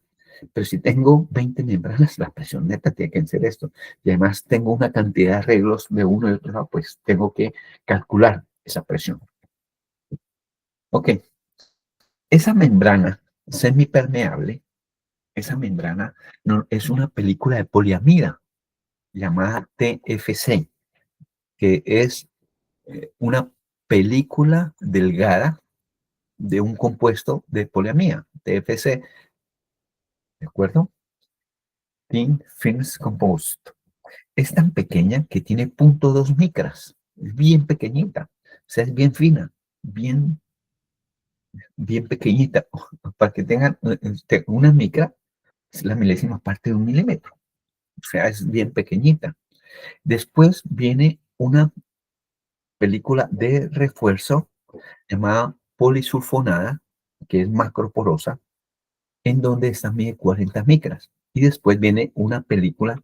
Pero si tengo 20 membranas, la presión neta tiene que ser esto. Y además tengo una cantidad de arreglos de uno y otro lado, pues tengo que calcular esa presión. Ok. Esa membrana semipermeable esa membrana no, es una película de poliamida llamada TFC, que es una película delgada de un compuesto de poliamida, TFC, ¿de acuerdo? Thin Film Compost. Es tan pequeña que tiene 0.2 micras, es bien pequeñita, o sea, es bien fina, bien pequeñita. Para que tengan una micra, es la milésima parte de un milímetro, o sea, es bien pequeñita. Después viene una película de refuerzo llamada polisulfonada, que es macroporosa, en donde esta mide 40 micras. Y después viene una película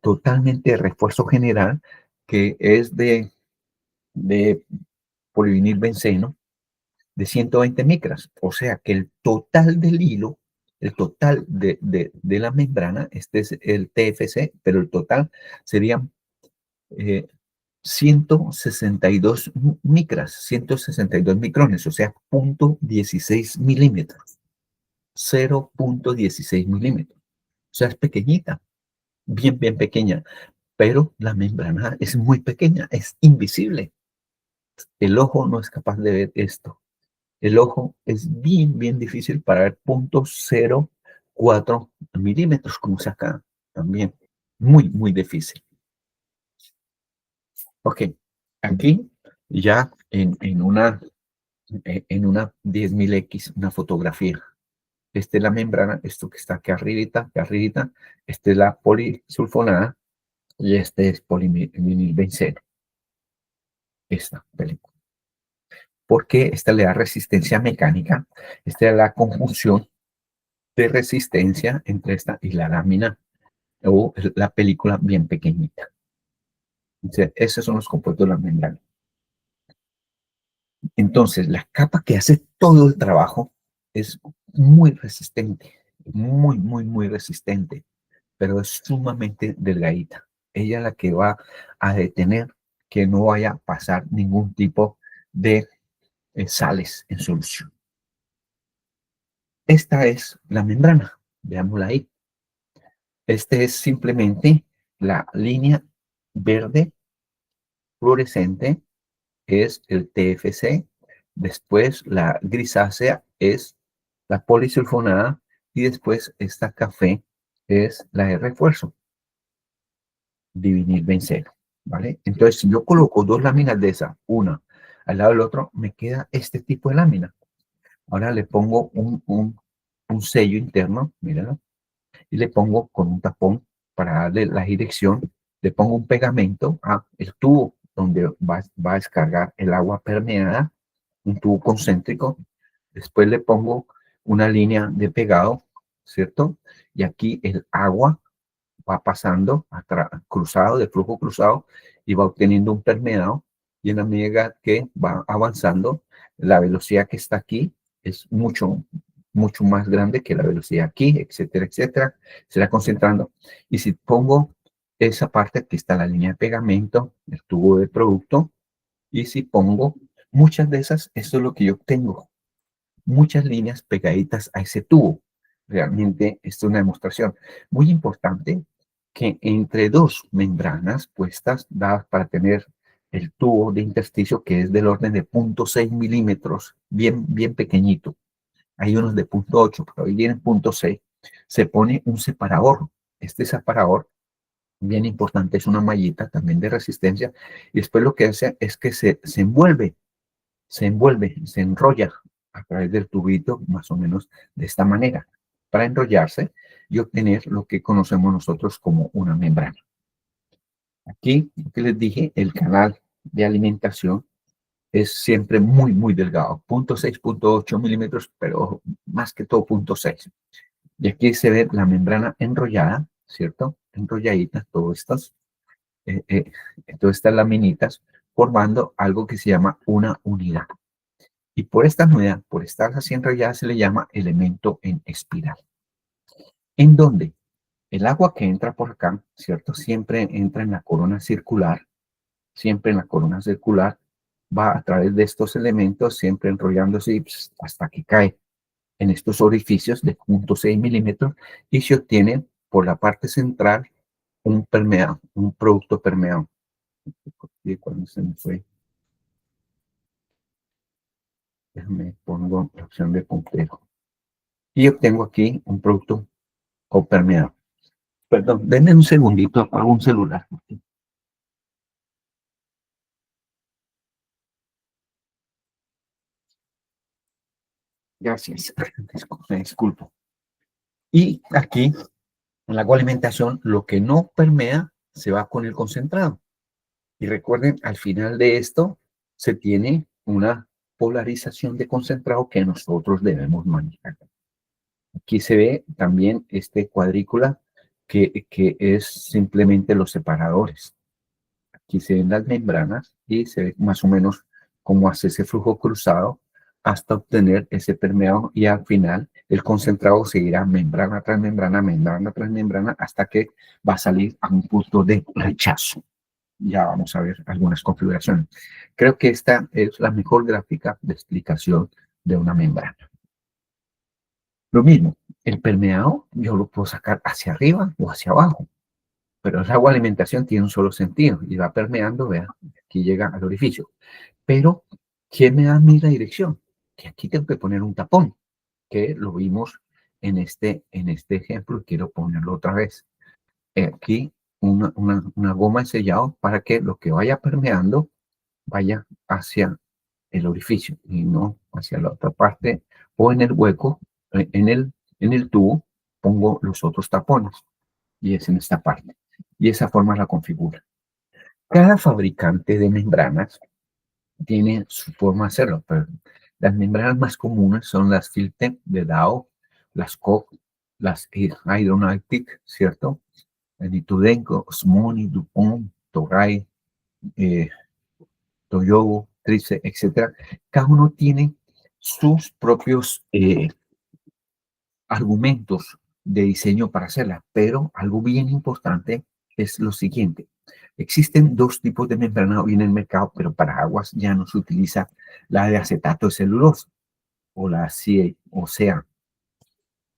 totalmente de refuerzo general, que es de polivinilbenceno de 120 micras. O sea que el total del hilo, el total de la membrana, este es el TFC, pero el total serían 162 micras, 162 micrones, o sea, 0.16 milímetros, 0.16 milímetros. O sea, es pequeñita, bien pequeña, pero la membrana es muy pequeña, es invisible. El ojo no es capaz de ver esto. El ojo es bien difícil para ver 0.04 milímetros, como se acá también. Muy difícil. Ok, aquí ya en una 10.000X, una fotografía. Esta es la membrana, esto que está aquí arribita, esta es la polisulfonada y este es polivinilbenceno. Esta película. Porque esta le da resistencia mecánica, esta es la conjunción de resistencia entre esta y la lámina o la película bien pequeñita. Entonces, esos son los compuestos de la membrana. Entonces, la capa que hace todo el trabajo es muy resistente, muy resistente, pero es sumamente delgadita. Ella es la que va a detener que no vaya a pasar ningún tipo de sales en solución. Esta es la membrana, veámosla ahí. Este es simplemente la línea verde fluorescente, es el TFC. Después la grisácea es la polisulfonada y después esta café es la de refuerzo, divinilbenceno, ¿vale? Entonces, si yo coloco dos láminas de esa, una al lado del otro, me queda este tipo de lámina. Ahora le pongo un sello interno, mírenlo, y le pongo con un tapón para darle la dirección, le pongo un pegamento a el tubo donde va a descargar el agua permeada, un tubo concéntrico, después le pongo una línea de pegado, ¿cierto? Y aquí el agua va pasando cruzado, de flujo cruzado, y va obteniendo un permeado, y en la medida que va avanzando, la velocidad que está aquí es mucho más grande que la velocidad aquí, etcétera, se va concentrando. Y si pongo esa parte, aquí está la línea de pegamento, el tubo de producto, y si pongo muchas de esas, esto es lo que yo obtengo, muchas líneas pegaditas a ese tubo. Realmente esto es una demostración muy importante que entre dos membranas puestas, dadas para tener el tubo de intersticio que es del orden de 0.6 milímetros, bien pequeñito. Hay unos de 0.8, pero hoy vienen 0.6. Se pone un separador. Este separador, bien importante, es una mallita también de resistencia. Y después lo que hace es que se envuelve, se enrolla a través del tubito, más o menos de esta manera, para enrollarse y obtener lo que conocemos nosotros como una membrana. Aquí, lo que les dije, el canal de alimentación es siempre muy delgado, 0.6, 0.8 milímetros, pero más que todo 0.6. Y aquí se ve la membrana enrollada, ¿cierto? Enrolladita, todas estas laminitas, formando algo que se llama una unidad. Y por esta unidad, por estar así enrollada, se le llama elemento en espiral. En donde el agua que entra por acá, ¿cierto? Siempre entra en la corona circular, siempre en la corona circular, va a través de estos elementos, siempre enrollándose hasta que cae en estos orificios de 0.6 milímetros y se obtiene por la parte central un producto permeado. ¿Y cuándo se me fue? Déjame pongo la opción de puntero. Y obtengo aquí un producto copermeado. Perdón, denme un segundito, apago un celular. Gracias. Me disculpo. Y aquí, en la alimentación, lo que no permea se va con el concentrado. Y recuerden, al final de esto se tiene una polarización de concentrado que nosotros debemos manejar. Aquí se ve también este cuadrícula que es simplemente los separadores. Aquí se ven las membranas y se ve más o menos cómo hace ese flujo cruzado hasta obtener ese permeado y al final el concentrado seguirá membrana tras membrana, membrana tras membrana hasta que va a salir a un punto de rechazo. Ya vamos a ver algunas configuraciones. Creo que esta es la mejor gráfica de explicación de una membrana. Lo mismo, el permeado yo lo puedo sacar hacia arriba o hacia abajo, pero el agua alimentación tiene un solo sentido y va permeando, vean, aquí llega al orificio. Pero, ¿quién me da a mí la dirección? Que aquí tengo que poner un tapón, que lo vimos en este ejemplo, quiero ponerlo otra vez. Aquí una goma de sellado para que lo que vaya permeando vaya hacia el orificio y no hacia la otra parte o en el hueco, en el tubo, pongo los otros tapones y es en esta parte. Y esa forma la configura. Cada fabricante de membranas tiene su forma de hacerlo, pero las membranas más comunes son las Filtec de Dow, las Koch, las Hydronautic, ¿cierto? Nitudenko, Osmoni, DuPont, Toray, Toyogo, Trice, etc. Cada uno tiene sus propios argumentos de diseño para hacerla, pero algo bien importante es lo siguiente. Existen dos tipos de membrana hoy en el mercado, pero para aguas ya no se utiliza la de acetato de celulosa o la CA, o sea,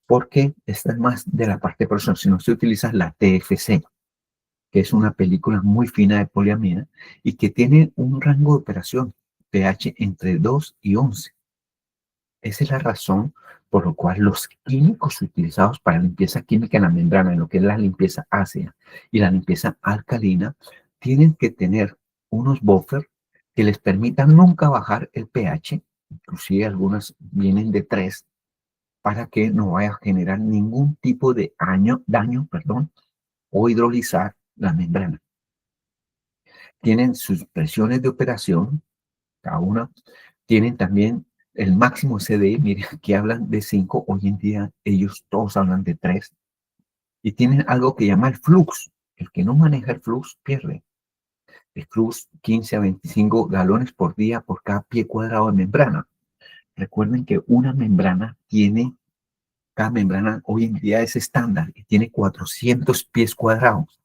porque esta es más de la parte personal, sino se utiliza la TFC, que es una película muy fina de poliamida y que tiene un rango de operación pH entre 2 y 11. Esa es la razón por la cual los químicos utilizados para limpieza química en la membrana, en lo que es la limpieza ácida y la limpieza alcalina, tienen que tener unos buffers que les permitan nunca bajar el pH, inclusive algunas vienen de 3, para que no vaya a generar ningún tipo de daño, o hidrolizar la membrana. Tienen sus presiones de operación, cada una. Tienen también el máximo CDI, miren, aquí hablan de 5, hoy en día ellos todos hablan de 3. Y tienen algo que llama el flux. El que no maneja el flux pierde. El flux 15 a 25 galones por día por cada pie cuadrado de membrana. Recuerden que cada membrana hoy en día es estándar y tiene 400 pies cuadrados.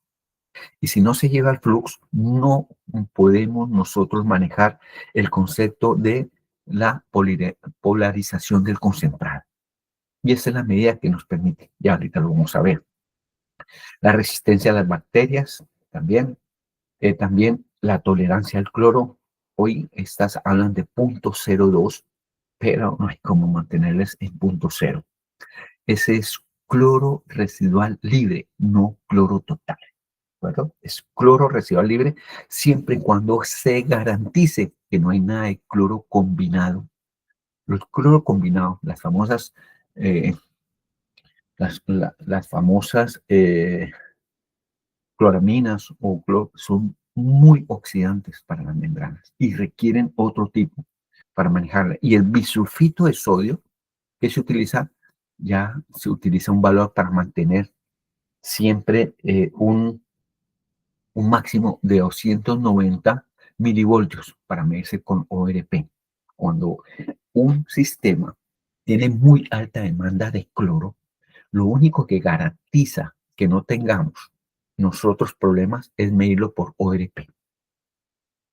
Y si no se lleva el flux, no podemos nosotros manejar el concepto de la polarización del concentrado. Y esa es la medida que nos permite. Ya ahorita lo vamos a ver. La resistencia a las bacterias también. También la tolerancia al cloro. Hoy estas hablan de 0.02, pero no hay cómo mantenerles en 0.0. Ese es cloro residual libre, no cloro total. ¿Verdad? Es cloro residual libre siempre y cuando se garantice que no hay nada de cloro combinado. Los cloro combinados, las famosas cloraminas son muy oxidantes para las membranas y requieren otro tipo para manejarla. Y el bisulfito de sodio que se utiliza un valor para mantener siempre un máximo de 290 milivoltios para medirse con ORP. Cuando un sistema tiene muy alta demanda de cloro, lo único que garantiza que no tengamos nosotros problemas es medirlo por ORP.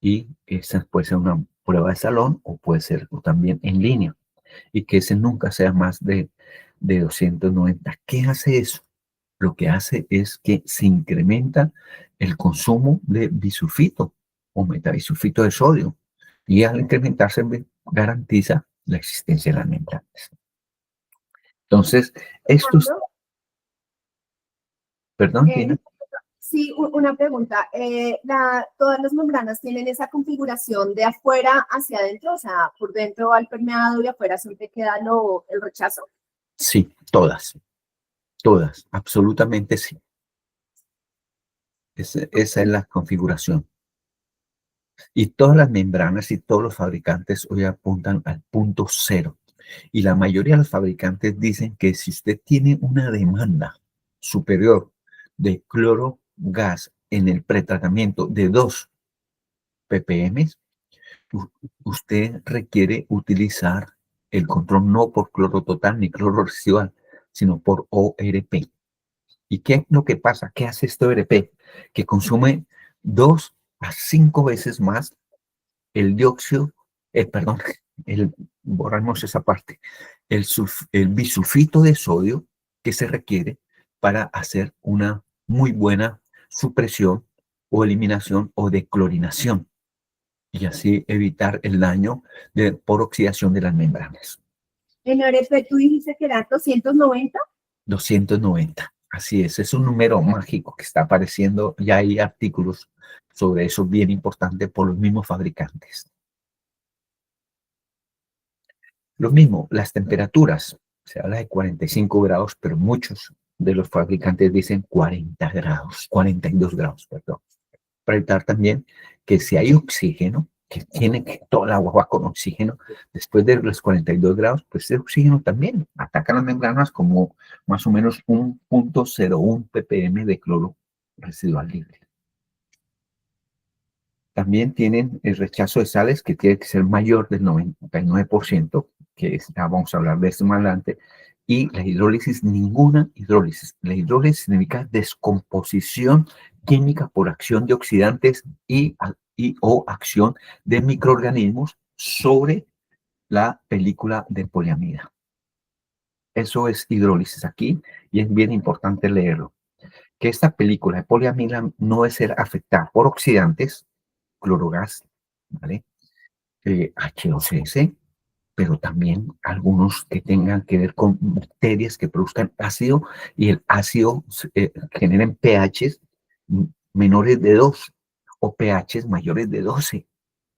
Y esa puede ser una prueba de salón o puede ser también en línea. y que ese nunca sea más de 290. ¿Qué hace eso? Lo que hace es que se incrementa el consumo de bisulfito o metabisulfito de sodio, y al incrementarse garantiza la existencia de las membranas. Entonces, estos... Fernando, Perdón, eh, Tina. sí, una pregunta. ¿Todas las membranas tienen esa configuración de afuera hacia adentro? O sea, por dentro va el permeado y afuera siempre queda el rechazo. Sí, todas, absolutamente sí. Esa es la configuración. Y todas las membranas y todos los fabricantes hoy apuntan al punto cero. Y la mayoría de los fabricantes dicen que si usted tiene una demanda superior de cloro gas en el pretratamiento de 2 ppm, usted requiere utilizar el control no por cloro total ni cloro residual, sino por ORP. ¿Y qué es lo que pasa? ¿Qué hace este ORP? Que consume 2 a 5 veces más el dióxido, perdón, borramos esa parte, el bisulfito de sodio que se requiere para hacer una muy buena supresión o eliminación o declorinación, y así evitar el daño por oxidación de las membranas. En ORP tú dijiste que eran 290. 290, así es un número mágico que está apareciendo, ya hay artículos sobre eso bien importante por los mismos fabricantes. Lo mismo, las temperaturas, se habla de 45 grados, pero muchos de los fabricantes dicen 40 grados, 42 grados, perdón. Para evitar también que si hay oxígeno, que tiene que todo el agua va con oxígeno, después de los 42 grados, pues ese oxígeno también ataca las membranas como más o menos 1.01 ppm de cloro residual libre. También tienen el rechazo de sales, que tiene que ser mayor del 99%, que ya vamos a hablar de esto más adelante, y la hidrólisis, ninguna hidrólisis. La hidrólisis significa descomposición química por acción de oxidantes o acción de microorganismos sobre la película de poliamida. Eso es hidrólisis aquí, y es bien importante leerlo. Que esta película de poliamida no debe ser afectada por oxidantes, clorogas, ¿vale? HOCS, pero también algunos que tengan que ver con bacterias que produzcan ácido, y el ácido generen pHs menores de 2 o pHs mayores de 12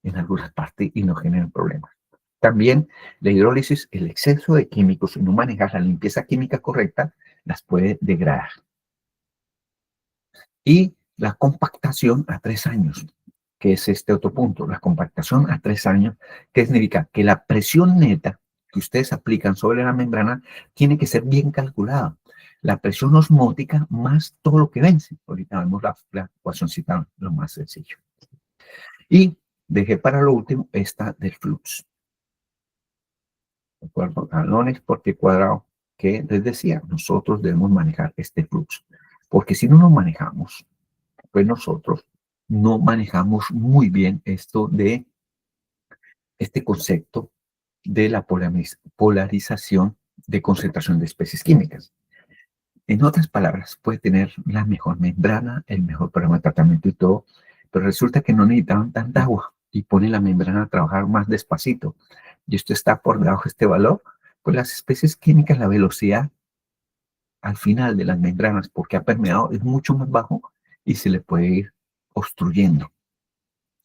en algunas partes y no generan problemas. También la hidrólisis, el exceso de químicos, si no manejas la limpieza química correcta, las puede degradar. Y la compactación a 3 años, que es este otro punto, la compactación a 3 años, que significa que la presión neta que ustedes aplican sobre la membrana tiene que ser bien calculada. La presión osmótica más todo lo que vence. Ahorita vemos la ecuacióncita, lo más sencillo. Y dejé para lo último esta del flux. ¿De acuerdo? Galones por pie cuadrado, que les decía, nosotros debemos manejar este flux. Porque si no lo manejamos, pues nosotros no manejamos muy bien esto de este concepto de la polarización de concentración de especies químicas. En otras palabras, puede tener la mejor membrana, el mejor programa de tratamiento y todo, pero resulta que no necesitaban tanta agua y ponen la membrana a trabajar más despacito. Y esto está por debajo de este valor, pues las especies químicas, la velocidad al final de las membranas, porque ha permeado, es mucho más bajo y se le puede ir obstruyendo.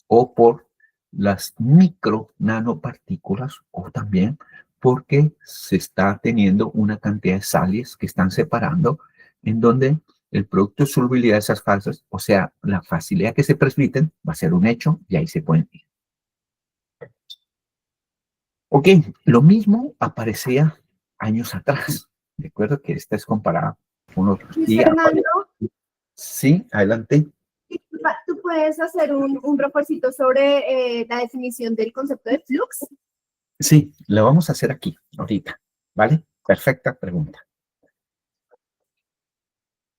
O por las micro nanopartículas, o también porque se está teniendo una cantidad de sales que están separando, en donde el producto de solubilidad de esas falsas, o sea, la facilidad que se precipiten, va a ser un hecho y ahí se pueden ir. Ok, lo mismo aparecía años atrás. De acuerdo que esta es comparada con otros. Luis Fernando, Sí, adelante. ¿tú puedes hacer un refuercito sobre la definición del concepto de flux? Sí, lo vamos a hacer aquí, ahorita, ¿vale? Perfecta pregunta.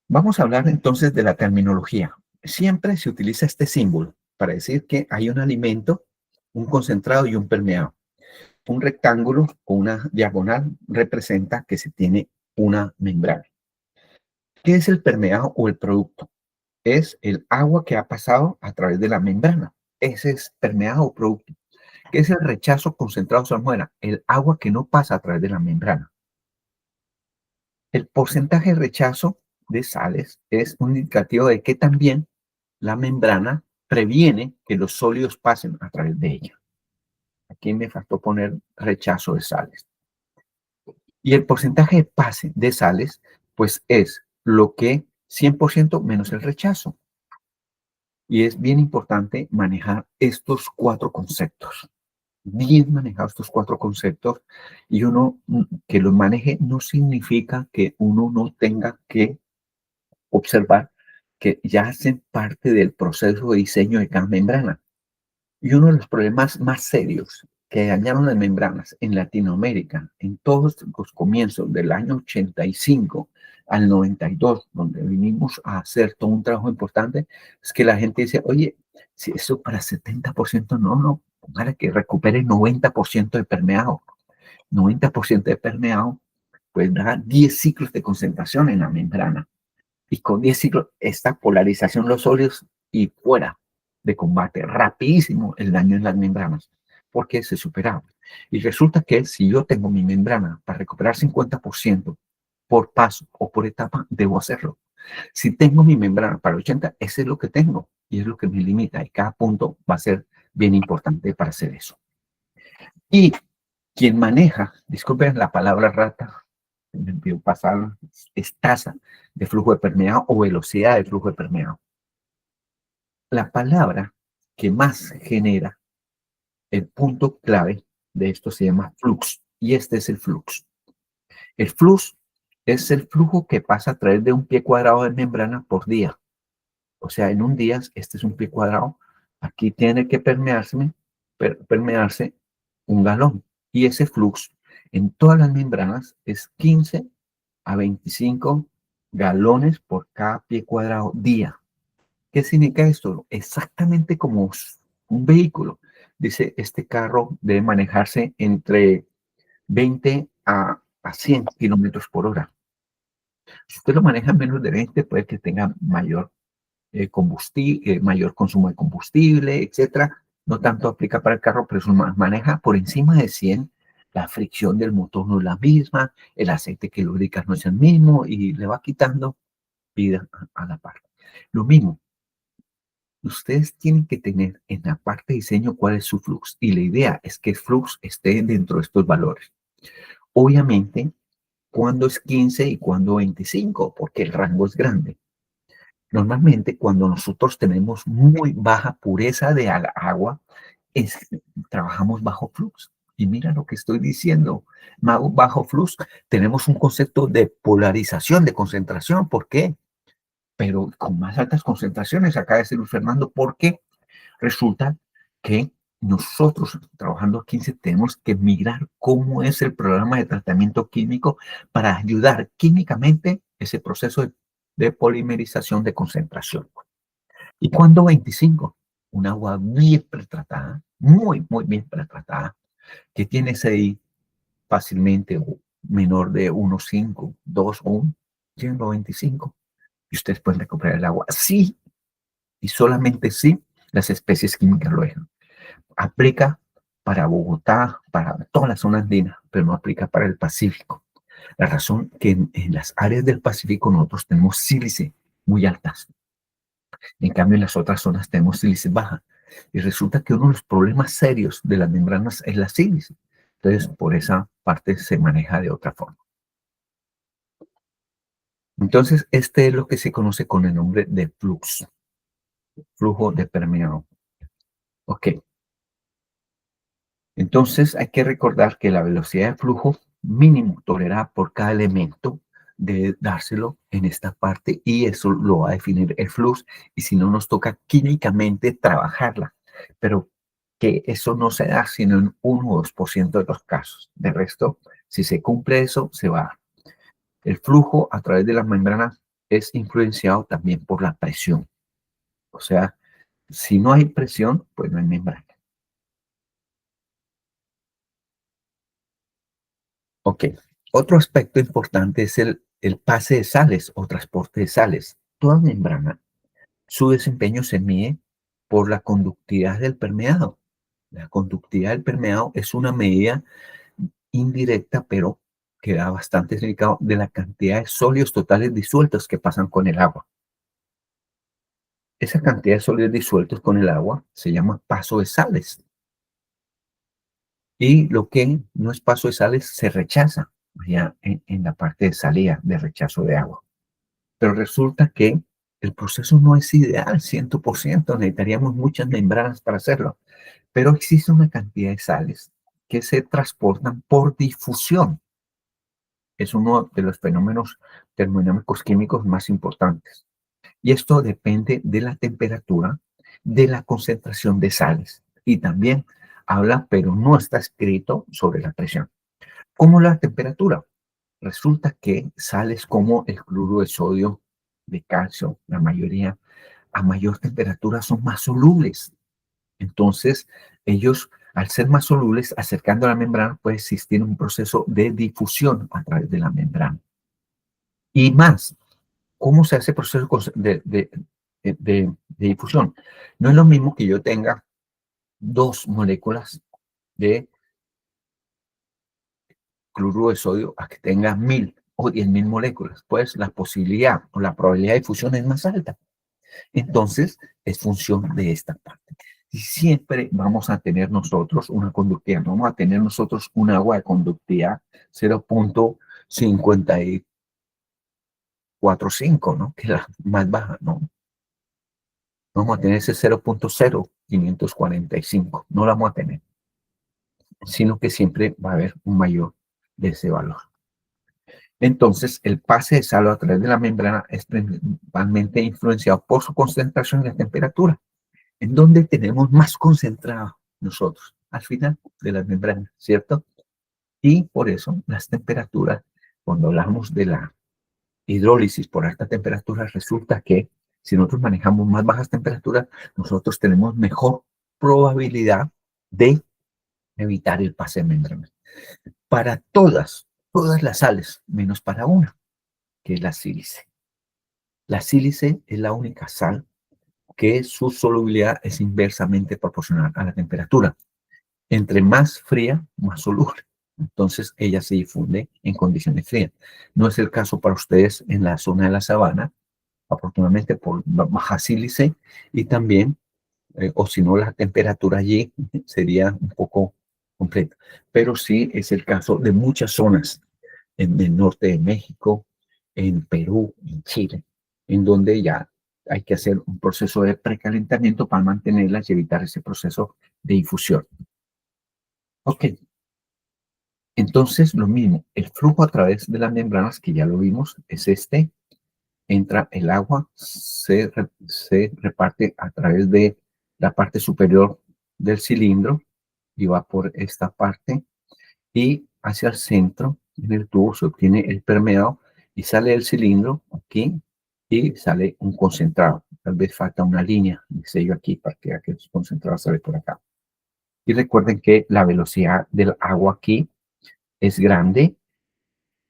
Vamos a hablar entonces de la terminología. Siempre se utiliza este símbolo para decir que hay un alimento, un concentrado y un permeado. un rectángulo o una diagonal representa que se tiene una membrana. ¿Qué es el permeado o el producto? Es el agua que ha pasado a través de la membrana. Ese es permeado o producto. ¿Qué es el rechazo concentrado salmuera? El agua que no pasa a través de la membrana. El porcentaje de rechazo de sales es un indicativo de que también la membrana previene que los sólidos pasen a través de ella. Aquí me faltó poner rechazo de sales. Y el porcentaje de pase de sales, pues es lo que 100% menos el rechazo. Y es bien importante manejar estos 4 conceptos. Bien manejados estos 4 conceptos. Y uno que los maneje no significa que uno no tenga que observar que ya hacen parte del proceso de diseño de cada membrana. Y uno de los problemas más serios que dañaron las membranas en Latinoamérica en todos los comienzos del año 85 al 92, donde vinimos a hacer todo un trabajo importante, es que la gente dice, oye, si eso para 70%, no, para que recupere 90% de permeado. 90% de permeado, pues da 10 ciclos de concentración en la membrana. Y con 10 ciclos, esta polarización de los sólidos y fuera de combate, rapidísimo el daño en las membranas, porque se superaba. Y resulta que si yo tengo mi membrana para recuperar 50% por paso o por etapa, debo hacerlo. Si tengo mi membrana para 80, ese es lo que tengo y es lo que me limita. Y cada punto va a ser bien importante para hacer eso. Y quien maneja, disculpen la palabra rata, me envió pasar, es tasa de flujo de permeado o velocidad de flujo de permeado. La palabra que más genera el punto clave de esto se llama flux, y este es el flux. El flux es el flujo que pasa a través de un pie cuadrado de membrana por día. O sea, en un día, este es un pie cuadrado, aquí tiene que permearse un galón. Y ese flux en todas las membranas es 15 a 25 galones por cada pie cuadrado día. ¿Qué significa esto? Exactamente como un vehículo. Dice, este carro debe manejarse entre 20 a 100 kilómetros por hora. Si usted lo maneja en menos de 20, puede que tenga mayor mayor consumo de combustible, etcétera. No tanto aplica para el carro, pero si maneja por encima de 100, la fricción del motor no es la misma, el aceite que lubrica no es el mismo y le va quitando vida a la parte. Lo mismo, ustedes tienen que tener en la parte de diseño cuál es su flux y la idea es que el flux esté dentro de estos valores. Obviamente, cuando es 15 y cuando 25, porque el rango es grande. Normalmente, cuando nosotros tenemos muy baja pureza de agua, trabajamos bajo flux. Y mira lo que estoy diciendo. Bajo flux, tenemos un concepto de polarización, de concentración. ¿Por qué? Pero con más altas concentraciones, acaba de decir Luis Fernando, porque resulta que nosotros, trabajando 15, tenemos que mirar cómo es el programa de tratamiento químico para ayudar químicamente ese proceso de polimerización de concentración. ¿Y cuándo 25? Un agua bien pretratada, muy, muy bien pretratada, que tiene CI fácilmente menor de 1,5, 2 o 1, llegando a 25. Y ustedes pueden recuperar el agua. Sí, y solamente sí, las especies químicas lo dejan. Aplica para Bogotá, para toda la zona andina, pero no aplica para el Pacífico. La razón que en las áreas del Pacífico nosotros tenemos sílice muy altas. En cambio, en las otras zonas tenemos sílice baja. Y resulta que uno de los problemas serios de las membranas es la sílice. Entonces, por esa parte se maneja de otra forma. Entonces, este es lo que se conoce con el nombre de flux. Flujo de permeado. Ok. Entonces, hay que recordar que la velocidad de flujo mínimo tolerada por cada elemento debe dárselo en esta parte y eso lo va a definir el flux y si no nos toca químicamente trabajarla, pero que eso no se da sino en 1 o 2% de los casos. De resto, si se cumple eso, se va. El flujo a través de las membranas es influenciado también por la presión. O sea, si no hay presión, pues no hay membrana. Ok. Otro aspecto importante es el pase de sales o transporte de sales. Toda membrana, su desempeño se mide por la conductividad del permeado. La conductividad del permeado es una medida indirecta, pero que da bastante significado de la cantidad de sólidos totales disueltos que pasan con el agua. Esa cantidad de sólidos disueltos con el agua se llama paso de sales. Y lo que no es paso de sales se rechaza ya en la parte de salida de rechazo de agua. Pero resulta que el proceso no es ideal, 100%, necesitaríamos muchas membranas para hacerlo. Pero existe una cantidad de sales que se transportan por difusión. Es uno de los fenómenos termodinámicos químicos más importantes. Y esto depende de la temperatura, de la concentración de sales. Y también habla, pero no está escrito, sobre la presión. ¿Cómo la temperatura? Resulta que sales como el cloruro de sodio, de calcio, la mayoría, a mayor temperatura son más solubles. Entonces, ellos, al ser más solubles, acercando a la membrana, puede existir un proceso de difusión a través de la membrana. Y más, ¿cómo se hace el proceso de difusión? No es lo mismo que yo tenga 2 moléculas de cloruro de sodio a que tenga 1000 o 10.000 moléculas. Pues la posibilidad o la probabilidad de difusión es más alta. Entonces, es función de esta parte. Y siempre vamos a tener nosotros una conductividad, no vamos a tener nosotros un agua de conductividad 0.545, ¿no? Que es la más baja, ¿no? Vamos a tener ese 0.0545, no la vamos a tener, sino que siempre va a haber un mayor de ese valor. Entonces, el pase de sal a través de la membrana es principalmente influenciado por su concentración y la temperatura. ¿En dónde tenemos más concentrado nosotros? Al final de las membranas, ¿cierto? Y por eso las temperaturas, cuando hablamos de la hidrólisis por alta temperatura, resulta que si nosotros manejamos más bajas temperaturas, nosotros tenemos mejor probabilidad de evitar el pase de membrana. Para todas las sales, menos para una, que es la sílice. La sílice es la única sal que su solubilidad es inversamente proporcional a la temperatura. Entre más fría, más soluble. Entonces, ella se difunde en condiciones frías. No es el caso para ustedes en la zona de la sabana, afortunadamente por baja sílice, y también, o si no, la temperatura allí sería un poco completa. Pero sí es el caso de muchas zonas en el norte de México, en Perú, en Chile, en donde ya hay que hacer un proceso de precalentamiento para mantenerlas y evitar ese proceso de infusión. Ok, entonces lo mismo, el flujo a través de las membranas, que ya lo vimos, es este. Entra el agua, se reparte a través de la parte superior del cilindro y va por esta parte y hacia el centro, en el tubo, se obtiene el permeado y sale del cilindro aquí y sale un concentrado. Tal vez falta una línea de sello aquí para que el concentrado sale por acá. Y recuerden que la velocidad del agua aquí es grande,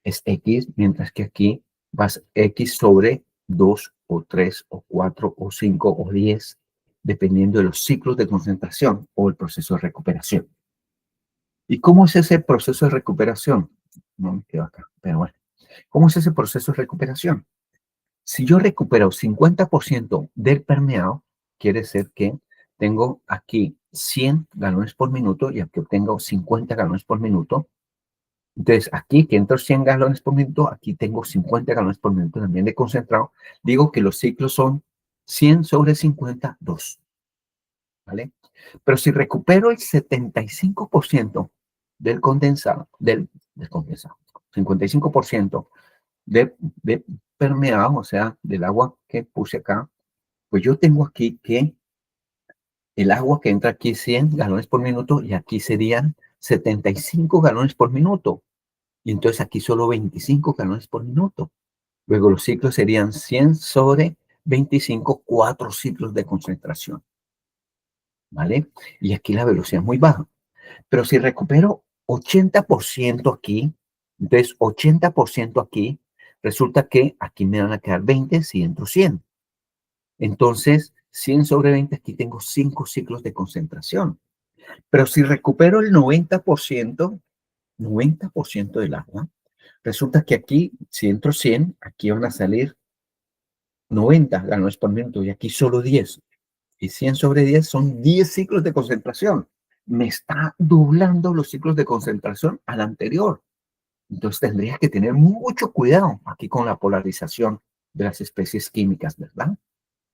es X, mientras que aquí vas X sobre 2 o 3 o 4 o 5 o 10, dependiendo de los ciclos de concentración o el proceso de recuperación. ¿Y cómo es ese proceso de recuperación? No me quedo acá, pero bueno. ¿Cómo es ese proceso de recuperación? Si yo recupero 50% del permeado, quiere decir que tengo aquí 100 galones por minuto y aquí obtengo 50 galones por minuto. Entonces, aquí que entro 100 galones por minuto, aquí tengo 50 galones por minuto también de concentrado. Digo que los ciclos son 100 sobre 50, 2. ¿Vale? Pero si recupero el 75% del condensado, del condensado, 55% de permeado, o sea, del agua que puse acá, pues yo tengo aquí que el agua que entra aquí es 100 galones por minuto y aquí serían 75 galones por minuto. Y entonces aquí solo 25 galones por minuto. Luego los ciclos serían 100 sobre 25, 4 ciclos de concentración. ¿Vale? Y aquí la velocidad es muy baja. Pero si recupero 80% aquí, Entonces, 80% aquí, resulta que aquí me van a quedar 20 si entro 100. Entonces, 100 sobre 20, aquí tengo 5 ciclos de concentración. Pero si recupero el 90%, 90% del agua, resulta que aquí, si entro 100, aquí van a salir 90 galones por minuto y aquí solo 10. Y 100 sobre 10 son 10 ciclos de concentración. Me está doblando los ciclos de concentración al anterior. Entonces tendrías que tener mucho cuidado aquí con la polarización de las especies químicas, ¿verdad?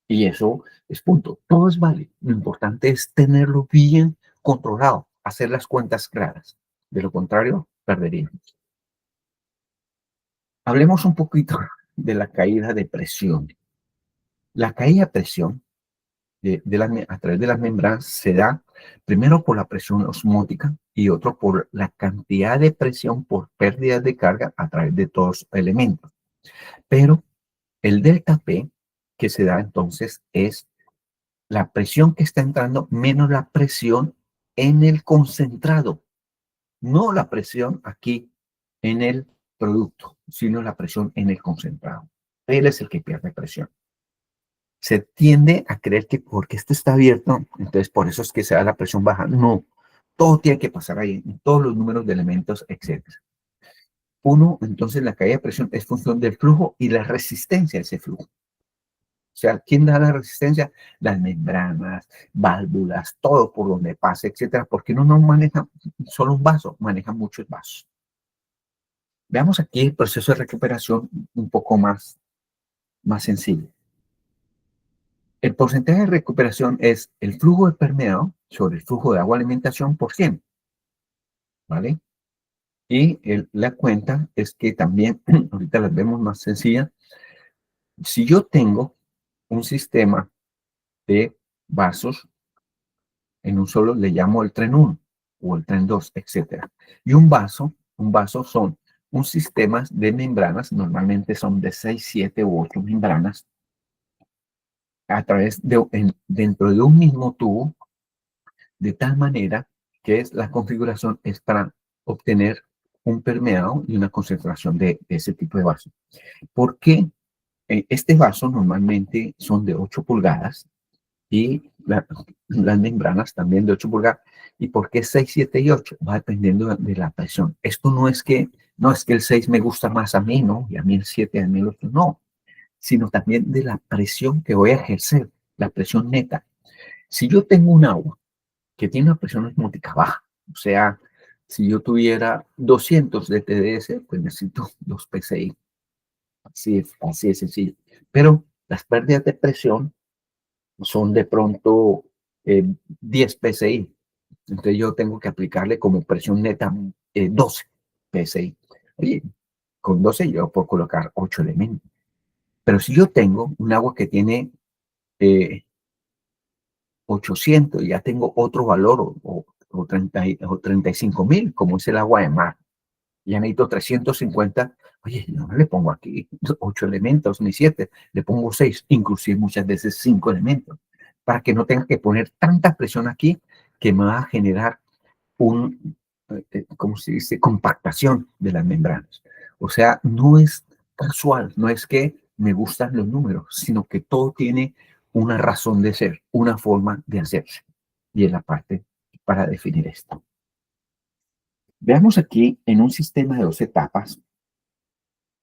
Y eso es punto. Todo es válido. Lo importante es tenerlo bien controlado, hacer las cuentas claras. De lo contrario, perderíamos. Hablemos un poquito de la caída de presión. La caída de presión a través de las membranas se da primero por la presión osmótica y otro por la cantidad de presión por pérdida de carga a través de todos los elementos. Pero el delta P que se da entonces es la presión que está entrando menos la presión en el concentrado, no la presión aquí en el producto, sino la presión en el concentrado. Él es el que pierde presión. Se tiende a creer que porque esto está abierto, entonces por eso es que se da la presión baja. No, todo tiene que pasar ahí, en todos los números de elementos, etc. Uno, entonces la caída de presión es función del flujo y la resistencia a ese flujo. O sea, ¿quién da la resistencia? Las membranas, válvulas, todo por donde pase, etcétera, porque uno no maneja solo un vaso, maneja muchos vasos. Veamos aquí el proceso de recuperación un poco más sencillo. El porcentaje de recuperación es el flujo de permeado sobre el flujo de agua alimentación por 100, ¿vale? Y la cuenta es que también, ahorita las vemos más sencillas, si yo tengo un sistema de vasos, en un solo le llamo el tren 1 o el tren 2, etcétera. Y un vaso son un sistema de membranas, normalmente son de 6, 7 u 8 membranas, a través dentro de un mismo tubo, de tal manera que la configuración es para obtener un permeado y una concentración de ese tipo de vaso. ¿Por qué? Este vaso normalmente son de 8 pulgadas y las membranas también de 8 pulgadas. ¿Y por qué 6, 7 y 8? Va dependiendo de la presión. Esto no es que el 6 me gusta más a mí, ¿no? Y a mí el 7, a mí el 8, no. Sino también de la presión que voy a ejercer, la presión neta. Si yo tengo un agua que tiene una presión osmótica baja, o sea, si yo tuviera 200 de TDS, pues necesito 2 PSI. Así es sencillo. Pero las pérdidas de presión son de pronto 10 PSI. Entonces yo tengo que aplicarle como presión neta 12 PSI. Oye, con 12 yo puedo colocar 8 elementos. Pero si yo tengo un agua que tiene 800, ya tengo otro valor o 35,000, como es el agua de mar. Ya necesito 350. Oye, no le pongo aquí 8 elementos ni 7, le pongo 6, inclusive muchas veces 5 elementos, para que no tenga que poner tanta presión aquí que me va a generar ¿cómo se dice? Compactación de las membranas. O sea, no es casual, no es que me gustan los números, sino que todo tiene una razón de ser, una forma de hacerse. Y es la parte para definir esto. Veamos aquí en un sistema de 2 etapas,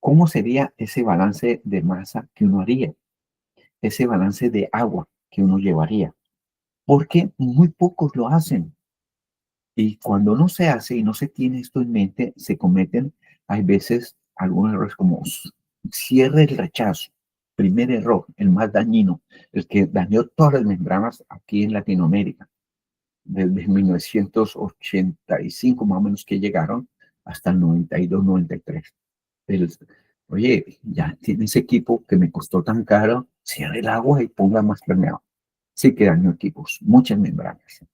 ¿cómo sería ese balance de masa que uno haría? Ese balance de agua que uno llevaría. Porque muy pocos lo hacen. Y cuando no se hace y no se tiene esto en mente, se cometen, hay veces, algunos errores como cierre el rechazo. Primer error, el más dañino, el que dañó todas las membranas aquí en Latinoamérica. Desde 1985 más o menos que llegaron hasta el 92, 93. Oye, ya tiene ese equipo que me costó tan caro, cierre el agua y ponga más permeado. Sí que dañó equipos, muchas membranas.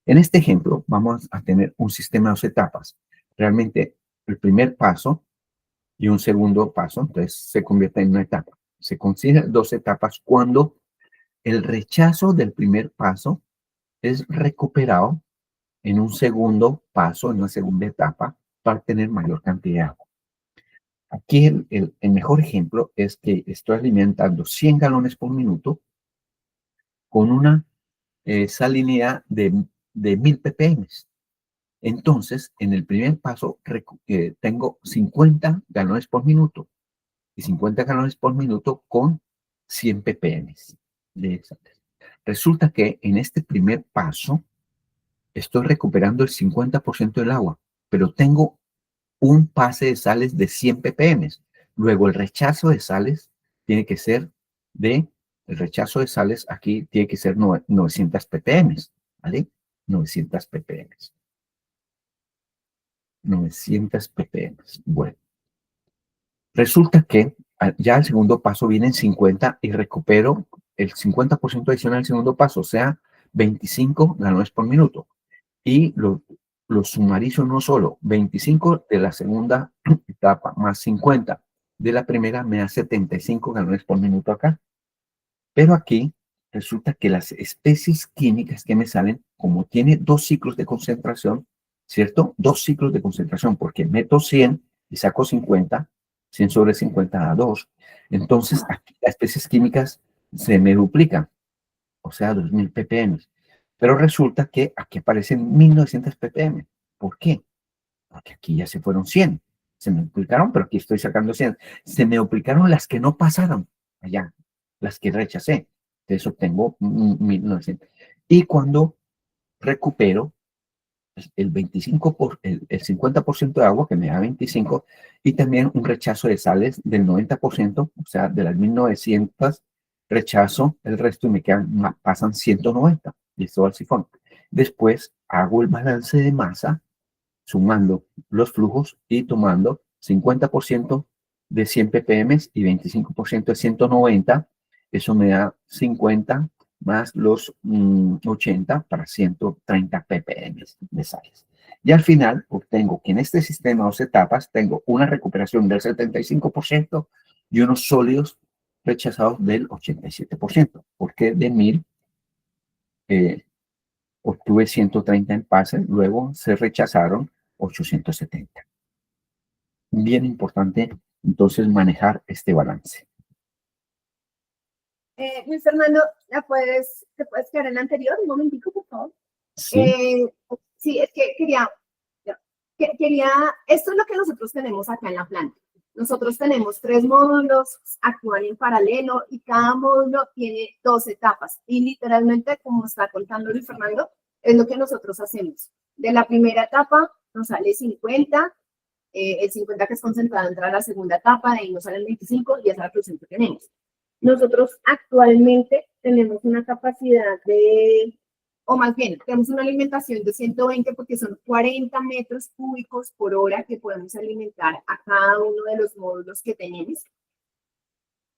En este ejemplo vamos a tener un sistema de 2 etapas. Realmente el primer paso y un segundo paso, entonces se convierte en una etapa. Se consideran 2 etapas cuando el rechazo del primer paso es recuperado en un segundo paso, en una segunda etapa, para tener mayor cantidad de agua. Aquí el mejor ejemplo es que estoy alimentando 100 galones por minuto con una salinidad de 1000 ppm. Entonces, en el primer paso tengo 50 galones por minuto y 50 galones por minuto con 100 ppm de sales. Resulta que en este primer paso estoy recuperando el 50% del agua, pero tengo un pase de sales de 100 ppm. Luego el rechazo de sales tiene que ser el rechazo de sales aquí tiene que ser 900 ppm, ¿vale? 900 ppm. 900 ppm. Bueno, resulta que ya el segundo paso viene en 50 y recupero el 50% adicional del segundo paso, o sea, 25 galones por minuto. Y lo sumarizo no solo, 25 de la segunda etapa más 50 de la primera me da 75 galones por minuto acá. Pero aquí resulta que las especies químicas que me salen, como tiene 2 ciclos de concentración, ¿cierto? 2 ciclos de concentración, porque meto 100 y saco 50, 100 sobre 50 da 2. Entonces, aquí las especies químicas se me duplican, o sea, 2000 ppm. Pero resulta que aquí aparecen 1900 ppm. ¿Por qué? Porque aquí ya se fueron 100. Se me duplicaron, pero aquí estoy sacando 100. Se me duplicaron las que no pasaron allá, las que rechacé. Entonces obtengo 1900. Y cuando recupero el 50% de agua, que me da 25, y también un rechazo de sales del 90%, o sea, de las 1900, rechazo el resto y me quedan, pasan 190, y esto va al sifón. Después hago el balance de masa, sumando los flujos y tomando 50% de 100 ppm y 25% de 190, eso me da 50 más los 80 para 130 ppm de sales. Y al final obtengo que en este sistema de 2 etapas tengo una recuperación del 75% y unos sólidos rechazados del 87%, porque de 1000 obtuve 130 en pase, luego se rechazaron 870. Bien importante entonces manejar este balance. Luis Fernando, ¿te puedes quedar en la anterior un momentico, por favor? Sí. Sí, es que quería, esto es lo que nosotros tenemos acá en la planta. Nosotros tenemos 3 módulos, actúan en paralelo y cada módulo tiene 2 etapas. Y literalmente, como está contando Luis Fernando, es lo que nosotros hacemos. De la primera etapa nos sale 50, el 50 que es concentrado entra a la segunda etapa, de ahí nos salen 25 y esa es la producción que tenemos. Nosotros actualmente tenemos una capacidad o más bien, tenemos una alimentación de 120 porque son 40 metros cúbicos por hora que podemos alimentar a cada uno de los módulos que tenemos.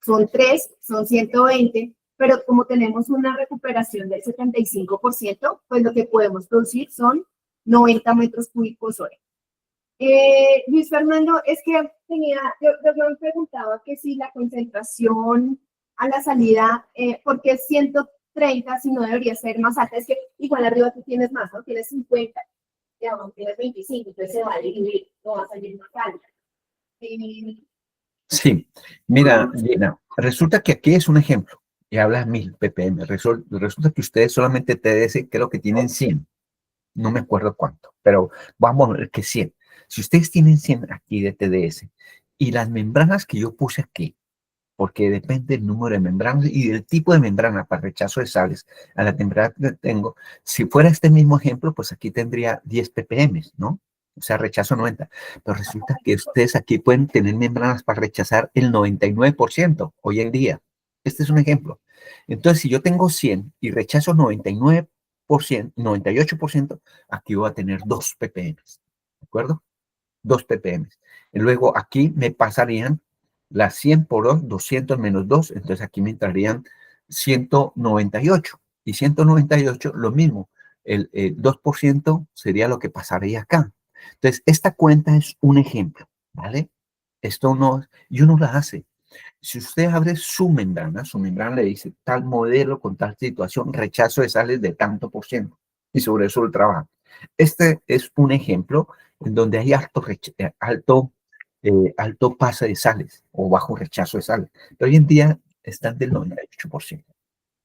Son 3, son 120, pero como tenemos una recuperación del 75%, pues lo que podemos producir son 90 metros cúbicos hora. Luis Fernando, es que yo me preguntaba que si la concentración a la salida, ¿por qué 130 si no debería ser más alta? Es que igual arriba tú tienes más, ¿no? Tienes 50, y abajo tienes 25, entonces se va a dividir, no va a salir más alta. Sí, mira, Gina, resulta que aquí es un ejemplo y habla 1000 ppm. Resulta que ustedes solamente TDS creo que tienen 100, no me acuerdo cuánto, pero vamos a ver que 100. Si ustedes tienen 100 aquí de TDS y las membranas que yo puse aquí, porque depende del número de membranas y del tipo de membrana para rechazo de sales a la temperatura que tengo, si fuera este mismo ejemplo, pues aquí tendría 10 ppm, ¿no? O sea, rechazo 90. Pero resulta que ustedes aquí pueden tener membranas para rechazar el 99% hoy en día. Este es un ejemplo. Entonces, si yo tengo 100 y rechazo 99%, 98%, aquí voy a tener 2 ppm. ¿De acuerdo? 2 ppm. Y luego aquí me pasarían las 100 por 2, 200 menos 2, entonces aquí me entrarían 198. Y 198, lo mismo, el 2% sería lo que pasaría acá. Entonces, esta cuenta es un ejemplo, ¿vale? Esto no, y uno la hace. Si usted abre su membrana le dice tal modelo con tal situación, rechazo de sales de tanto por ciento, y sobre eso el trabajo. Este es un ejemplo en donde hay alto pase de sales o bajo rechazo de sales. Pero hoy en día están del 98%.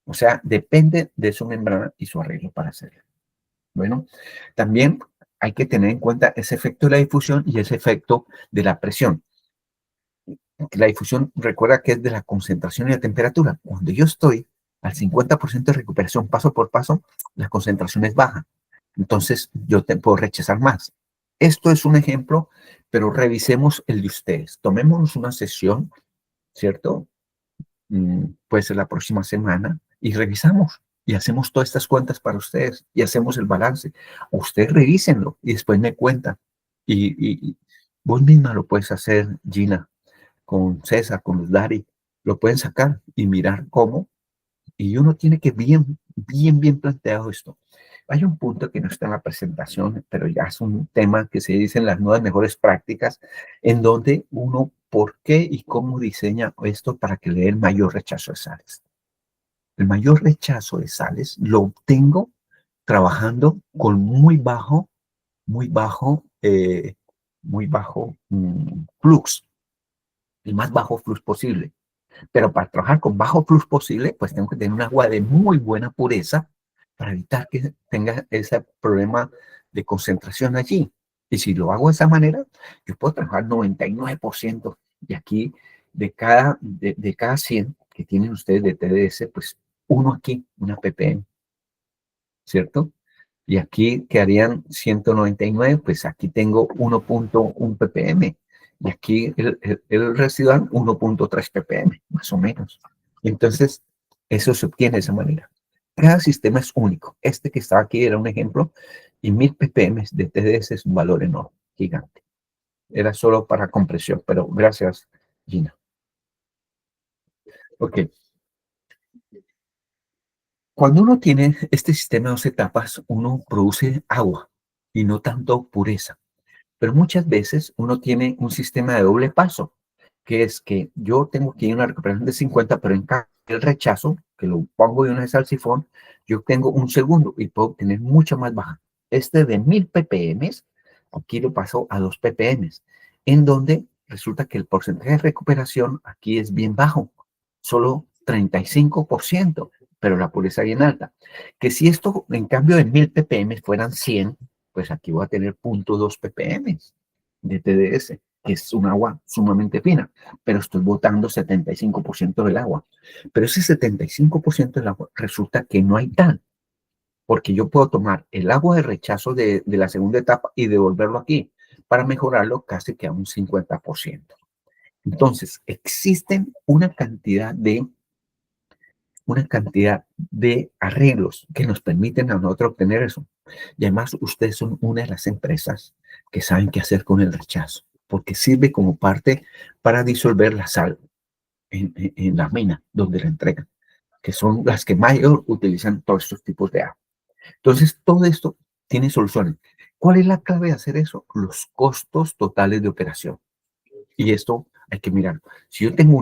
O sea, depende de su membrana y su arreglo para hacerlo. Bueno, también hay que tener en cuenta ese efecto de la difusión y ese efecto de la presión. La difusión, recuerda que es de la concentración y la temperatura. Cuando yo estoy al 50% de recuperación paso por paso, la concentración es baja. Entonces, yo puedo rechazar más. Esto es un ejemplo, pero revisemos el de ustedes. Tomémonos una sesión, ¿cierto? Puede ser la próxima semana y revisamos y hacemos todas estas cuentas para ustedes y hacemos el balance. Ustedes revísenlo y después me cuentan. Y vos misma lo puedes hacer, Gina, con César, con los Dari, lo pueden sacar y mirar cómo. Y uno tiene que bien planteado esto. Hay un punto que no está en la presentación, pero ya es un tema que se dice en las nuevas mejores prácticas, en donde uno por qué y cómo diseña esto para que le dé el mayor rechazo de sales. El mayor rechazo de sales lo obtengo trabajando con muy bajo flux, el más bajo flux posible. Pero para trabajar con bajo flux posible, pues tengo que tener un agua de muy buena pureza para evitar que tenga ese problema de concentración allí. Y si lo hago de esa manera, yo puedo trabajar 99%. Y aquí, de cada 100 que tienen ustedes de TDS, pues uno aquí, una ppm, ¿cierto? Y aquí quedarían 199, pues aquí tengo 1.1 ppm. Y aquí el residual 1.3 ppm, más o menos. Entonces, eso se obtiene de esa manera. Cada sistema es único. Este que estaba aquí era un ejemplo, y 1000 ppm de TDS es un valor enorme, gigante. Era solo para compresión, pero gracias, Gina. Ok. Cuando uno tiene este sistema de 2 etapas, uno produce agua y no tanto pureza. Pero muchas veces uno tiene un sistema de doble paso, que es que yo tengo aquí una recuperación de 50, pero en cambio el rechazo, que lo pongo de una vez al sifón, yo tengo un segundo y puedo obtener mucha más baja. Este de 1000 ppm, aquí lo paso a 2 ppm, en donde resulta que el porcentaje de recuperación aquí es bien bajo, solo 35%, pero la pureza bien alta. Que si esto, en cambio de 1000 ppm fueran 100, pues aquí voy a tener 0.2 ppm de TDS, que es un agua sumamente fina, pero estoy botando 75% del agua. Pero ese 75% del agua resulta que no hay tal, porque yo puedo tomar el agua de rechazo de la segunda etapa y devolverlo aquí para mejorarlo casi que a un 50%. Entonces, existen una cantidad de arreglos que nos permiten a nosotros obtener eso. Y además, ustedes son una de las empresas que saben qué hacer con el rechazo, porque sirve como parte para disolver la sal en la mina donde la entregan, que son las que mayor utilizan todos estos tipos de agua. Entonces, todo esto tiene soluciones. ¿Cuál es la clave de hacer eso? Los costos totales de operación. Y esto hay que mirarlo. Si yo tengo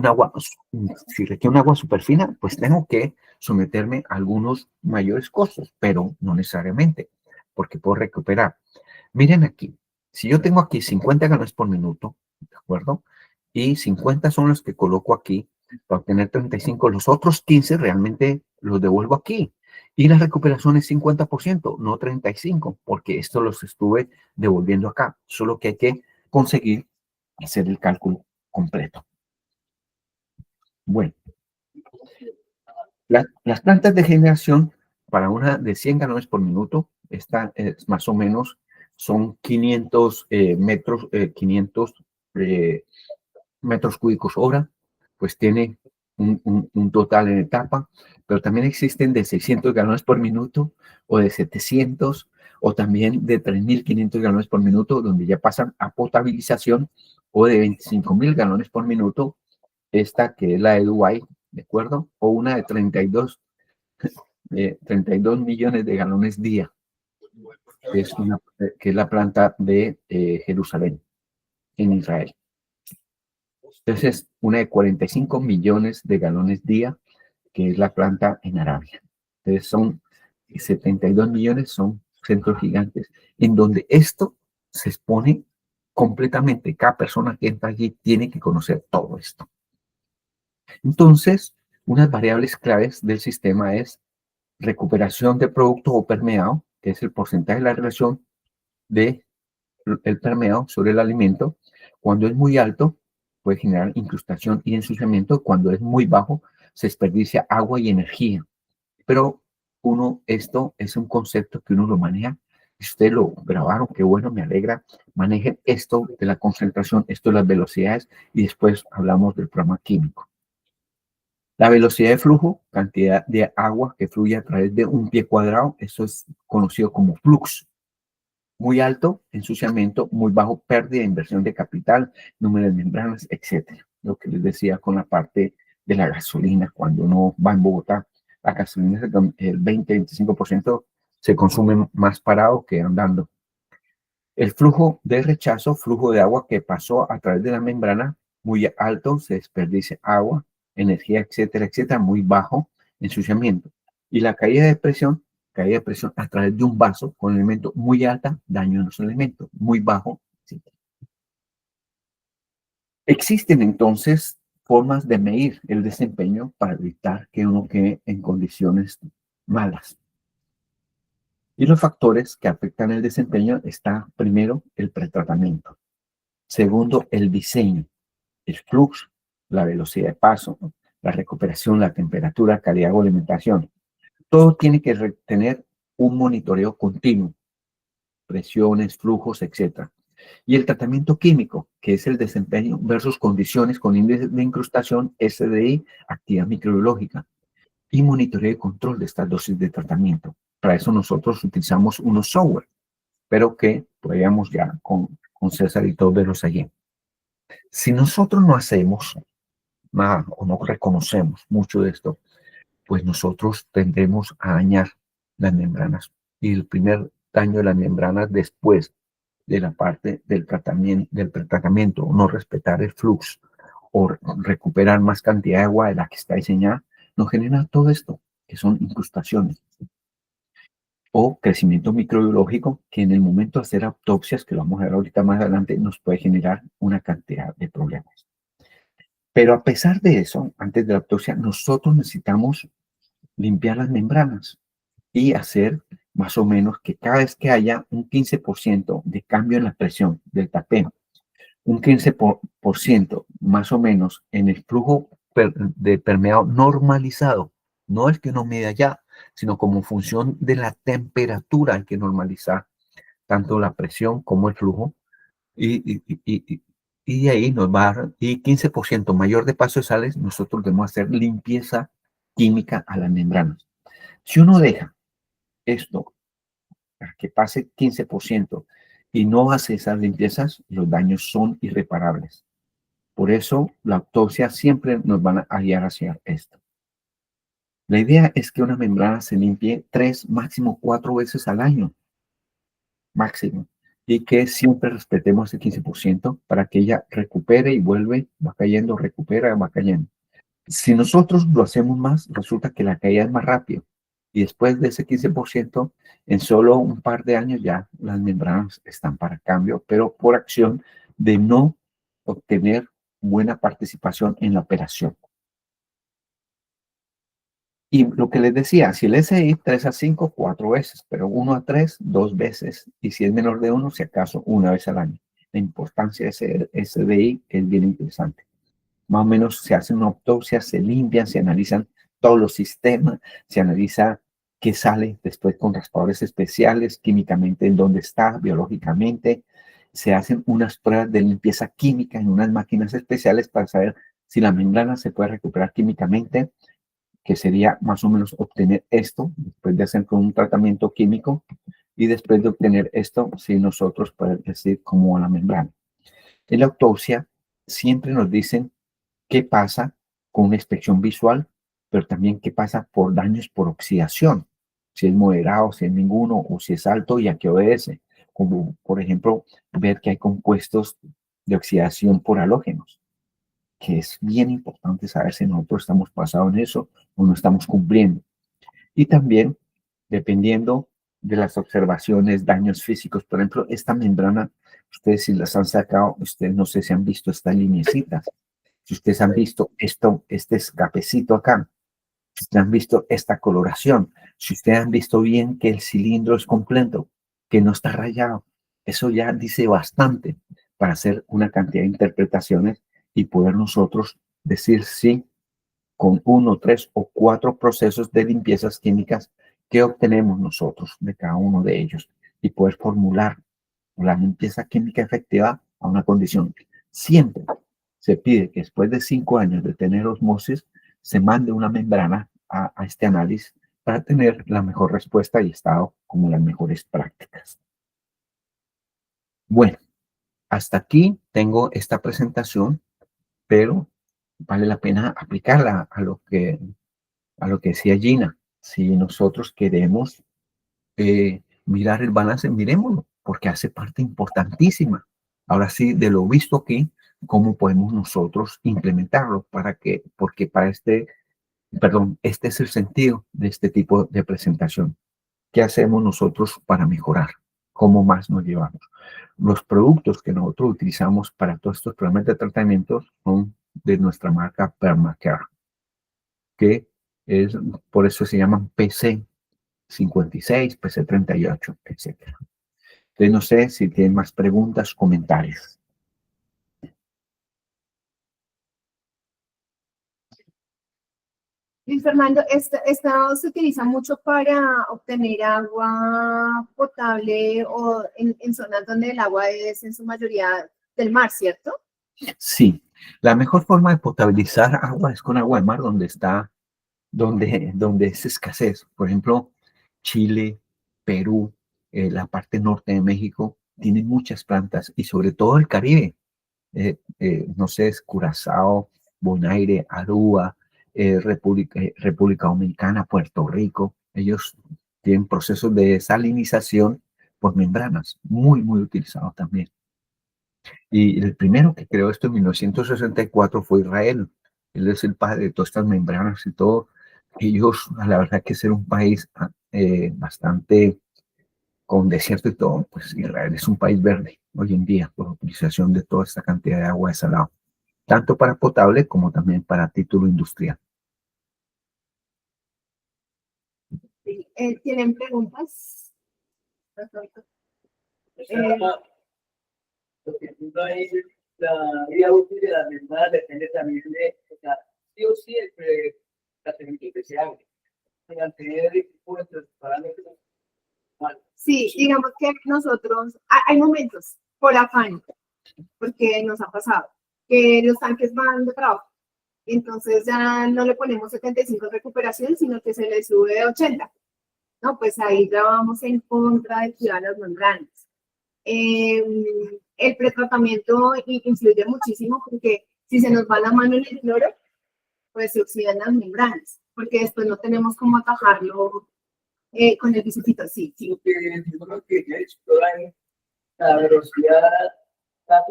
si requiero un agua súper fina, pues tengo que someterme a algunos mayores costos, pero no necesariamente, porque puedo recuperar. Miren aquí, si yo tengo aquí 50 galones por minuto, ¿de acuerdo? Y 50 son los que coloco aquí para obtener 35, los otros 15 realmente los devuelvo aquí. Y la recuperación es 50%, no 35, porque esto los estuve devolviendo acá. Solo que hay que conseguir hacer el cálculo completo. Bueno, las plantas de generación para una de 100 galones por minuto, esta es más o menos, son 500 metros cúbicos hora, pues tiene un total en etapa, pero también existen de 600 galones por minuto o de 700 o también de 3.500 galones por minuto, donde ya pasan a potabilización, o de 25.000 galones por minuto, esta que es la de Dubái, ¿de acuerdo? O una de 32 millones de galones día, que es la planta de Jerusalén, en Israel. Entonces, una de 45 millones de galones día, que es la planta en Arabia. Entonces, son 72 millones, son centros gigantes, en donde esto se expone completamente. Cada persona que entra allí tiene que conocer todo esto. Entonces, unas variables claves del sistema es recuperación de producto o permeado, que es el porcentaje de la relación del permeado sobre el alimento. Cuando es muy alto, puede generar incrustación y ensuciamiento. Cuando es muy bajo, se desperdicia agua y energía. Pero esto es un concepto que uno lo maneja. Si ustedes lo grabaron, qué bueno, me alegra. Manejen esto de la concentración, esto de las velocidades, y después hablamos del programa químico. La velocidad de flujo, cantidad de agua que fluye a través de un pie cuadrado, eso es conocido como flux. Muy alto, ensuciamiento; muy bajo, pérdida de inversión de capital, número de membranas, etcétera. Lo que les decía con la parte de la gasolina, cuando uno va en Bogotá, la gasolina, el 20-25% se consume más parado que andando. El flujo de rechazo, flujo de agua que pasó a través de la membrana, muy alto, se desperdicia agua, energía, etcétera, etcétera; muy bajo, ensuciamiento. Y la caída de presión a través de un vaso con elemento muy alta, daño en los elementos, muy bajo, etcétera. Existen entonces formas de medir el desempeño para evitar que uno quede en condiciones malas. Y los factores que afectan el desempeño está, primero, el pretratamiento. Segundo, el diseño, el flujo, la velocidad de paso, la recuperación, la temperatura, calidad o alimentación. Todo tiene que tener un monitoreo continuo, presiones, flujos, etc. Y el tratamiento químico, que es el desempeño versus condiciones con índice de incrustación, SDI, actividad microbiológica, y monitoreo y control de estas dosis de tratamiento. Para eso nosotros utilizamos unos software, pero que podríamos ya con César y todos verlos allí. Si nosotros no hacemos nada o no reconocemos mucho de esto, pues nosotros tendremos a dañar las membranas. Y el primer daño de las membranas después de la parte del tratamiento, no respetar el flujo o recuperar más cantidad de agua de la que está diseñada, nos genera todo esto, que son incrustaciones o crecimiento microbiológico, que en el momento de hacer autopsias, que lo vamos a ver ahorita más adelante, nos puede generar una cantidad de problemas. Pero a pesar de eso, antes de la autopsia, nosotros necesitamos limpiar las membranas y hacer más o menos que cada vez que haya un 15% de cambio en la presión del tapeo, un 15% más o menos en el flujo de permeado normalizado, no el que uno mide allá, sino como función de la temperatura hay que normalizar tanto la presión como el flujo, y de ahí nos va a dar, y 15% mayor de paso de sales, nosotros debemos hacer limpieza química a las membranas. Si uno deja esto para que pase 15% y no hace esas limpiezas, los daños son irreparables. Por eso la autopsia siempre nos van a guiar hacia esto. La idea es que una membrana se limpie 3, máximo 4 veces al año, máximo, y que siempre respetemos el 15% para que ella recupere y vuelve, va cayendo, recupera, va cayendo. Si nosotros lo hacemos más, resulta que la caída es más rápido. Y después de ese 15%, en solo un par de años ya las membranas están para cambio, pero por acción de no obtener buena participación en la operación. Y lo que les decía, si el SI 3 a 5, 4 veces, pero 1 a 3, 2 veces. Y si es menor de 1, si acaso, 1 vez al año. La importancia de ese SDI es bien interesante. Más o menos se hace una autopsia, se limpian, se analizan todos los sistemas, se analiza qué sale después con raspadores especiales, químicamente en dónde está, biológicamente. Se hacen unas pruebas de limpieza química en unas máquinas especiales para saber si la membrana se puede recuperar químicamente, que sería más o menos obtener esto después de hacer con un tratamiento químico, y después de obtener esto, si nosotros podemos decir cómo va la membrana. En la autopsia siempre nos dicen qué pasa con una inspección visual, pero también qué pasa por daños por oxidación, si es moderado, si es ninguno, o si es alto y a qué obedece, como por ejemplo ver que hay compuestos de oxidación por halógenos, que es bien importante saber si nosotros estamos pasados en eso o no estamos cumpliendo. Y también, dependiendo de las observaciones, daños físicos, por ejemplo, esta membrana Ustedes si las han sacado, ustedes no sé si han visto estas lineecitas. Si ustedes han visto esto, este escapecito acá, si ustedes han visto esta coloración, si ustedes han visto bien que el cilindro es completo, que no está rayado, eso ya dice bastante para hacer una cantidad de interpretaciones y poder nosotros decir sí con 1, 3 o 4 procesos de limpiezas químicas que obtenemos nosotros de cada uno de ellos y poder formular la limpieza química efectiva a una condición. Siempre se pide que después de 5 años de tener osmosis se mande una membrana a este análisis para tener la mejor respuesta y estado como las mejores prácticas. Bueno, hasta aquí tengo esta presentación, pero vale la pena aplicarla a lo que decía Gina. Si nosotros queremos mirar el balance, miremoslo, porque hace parte importantísima. Ahora sí, de lo visto aquí, ¿cómo podemos nosotros implementarlo? Porque para este es el sentido de este tipo de presentación. ¿Qué hacemos nosotros para mejorar? ¿Cómo más nos llevamos? Los productos que nosotros utilizamos para todos estos programas de tratamiento son de nuestra marca Permacare, que es, por eso se llaman PC56, PC38, etc. Entonces, no sé si tienen más preguntas, comentarios. Luis Fernando, esta se utiliza mucho para obtener agua potable o en zonas donde el agua es en su mayoría del mar, ¿cierto? Sí, la mejor forma de potabilizar agua es con agua de mar donde es escasez. Por ejemplo, Chile, Perú, la parte norte de México, tienen muchas plantas y sobre todo el Caribe. No sé, es Curazao, Bonaire, Aruba, República Dominicana, Puerto Rico. Ellos tienen procesos de desalinización por membranas, muy, muy utilizados también. Y el primero que creó esto en 1964 fue Israel. Él es el padre de todas estas membranas y todo. Ellos, la verdad que ser un país bastante con desierto y todo, pues Israel es un país verde hoy en día por la utilización de toda esta cantidad de agua desalada, tanto para potable como también para título industrial. Sí, ¿tienen preguntas? Lo que no es la vida útil de las membranas depende también de, o sea, sí o sí, el tratamiento que se haga. Mantener nuestros parámetros. Sí, digamos que nosotros, hay momentos por afán, porque nos ha pasado, que los tanques van de trabajo. Entonces ya no le ponemos 75 de recuperación, sino que se le sube 80. No, pues ahí ya vamos en contra de cuidar las membranas. El pretratamiento influye muchísimo porque si se nos va la mano en el cloro, pues se oxidan las membranas, porque después no tenemos cómo atajarlo con el biciclito. Sí, sí. Lo que ya explora es la velocidad, la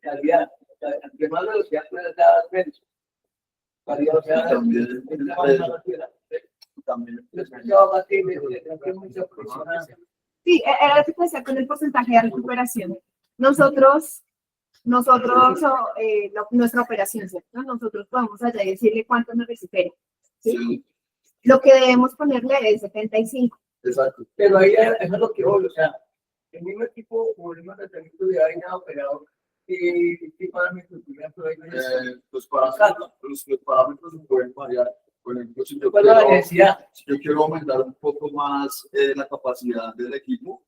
calidad. Entre más velocidad puedes dar menos. Sí, era lo que decía con el porcentaje de recuperación. Nosotros nuestra operación, ¿cierto? Nosotros podemos allá y decirle cuánto nos recupera. ¿Sí? Lo que debemos ponerle es 75. Exacto. Pero ahí es lo que voy, o sea, el mismo equipo o el mismo tratamiento de vaina operador. ¿Qué parámetros, por ejemplo, los parámetros se pueden variar. Por ejemplo, si yo quiero aumentar un poco más la capacidad del equipo,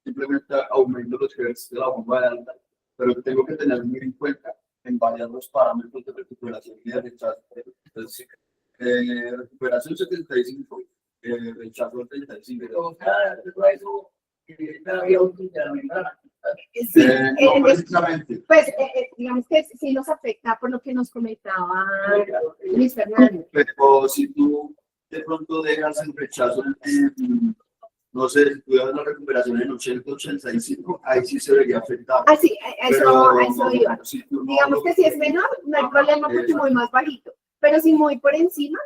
simplemente aumento los hertz de la bomba de alta, pero tengo que tener muy en cuenta en variar los parámetros de recuperación y de rechazo. Entonces, recuperación 75, rechazo 35. Sí, no precisamente. Pues digamos que sí nos afecta por lo que nos comentaba Luis Fernando. Pero si tú de pronto dejas el rechazo, no sé, si tú dejas la recuperación en 80-85, ahí sí se vería afectado. Ah, sí, a eso iba. Si no, digamos que si es menor, no hay problema porque es muy más bajito. Pero si muy por encima,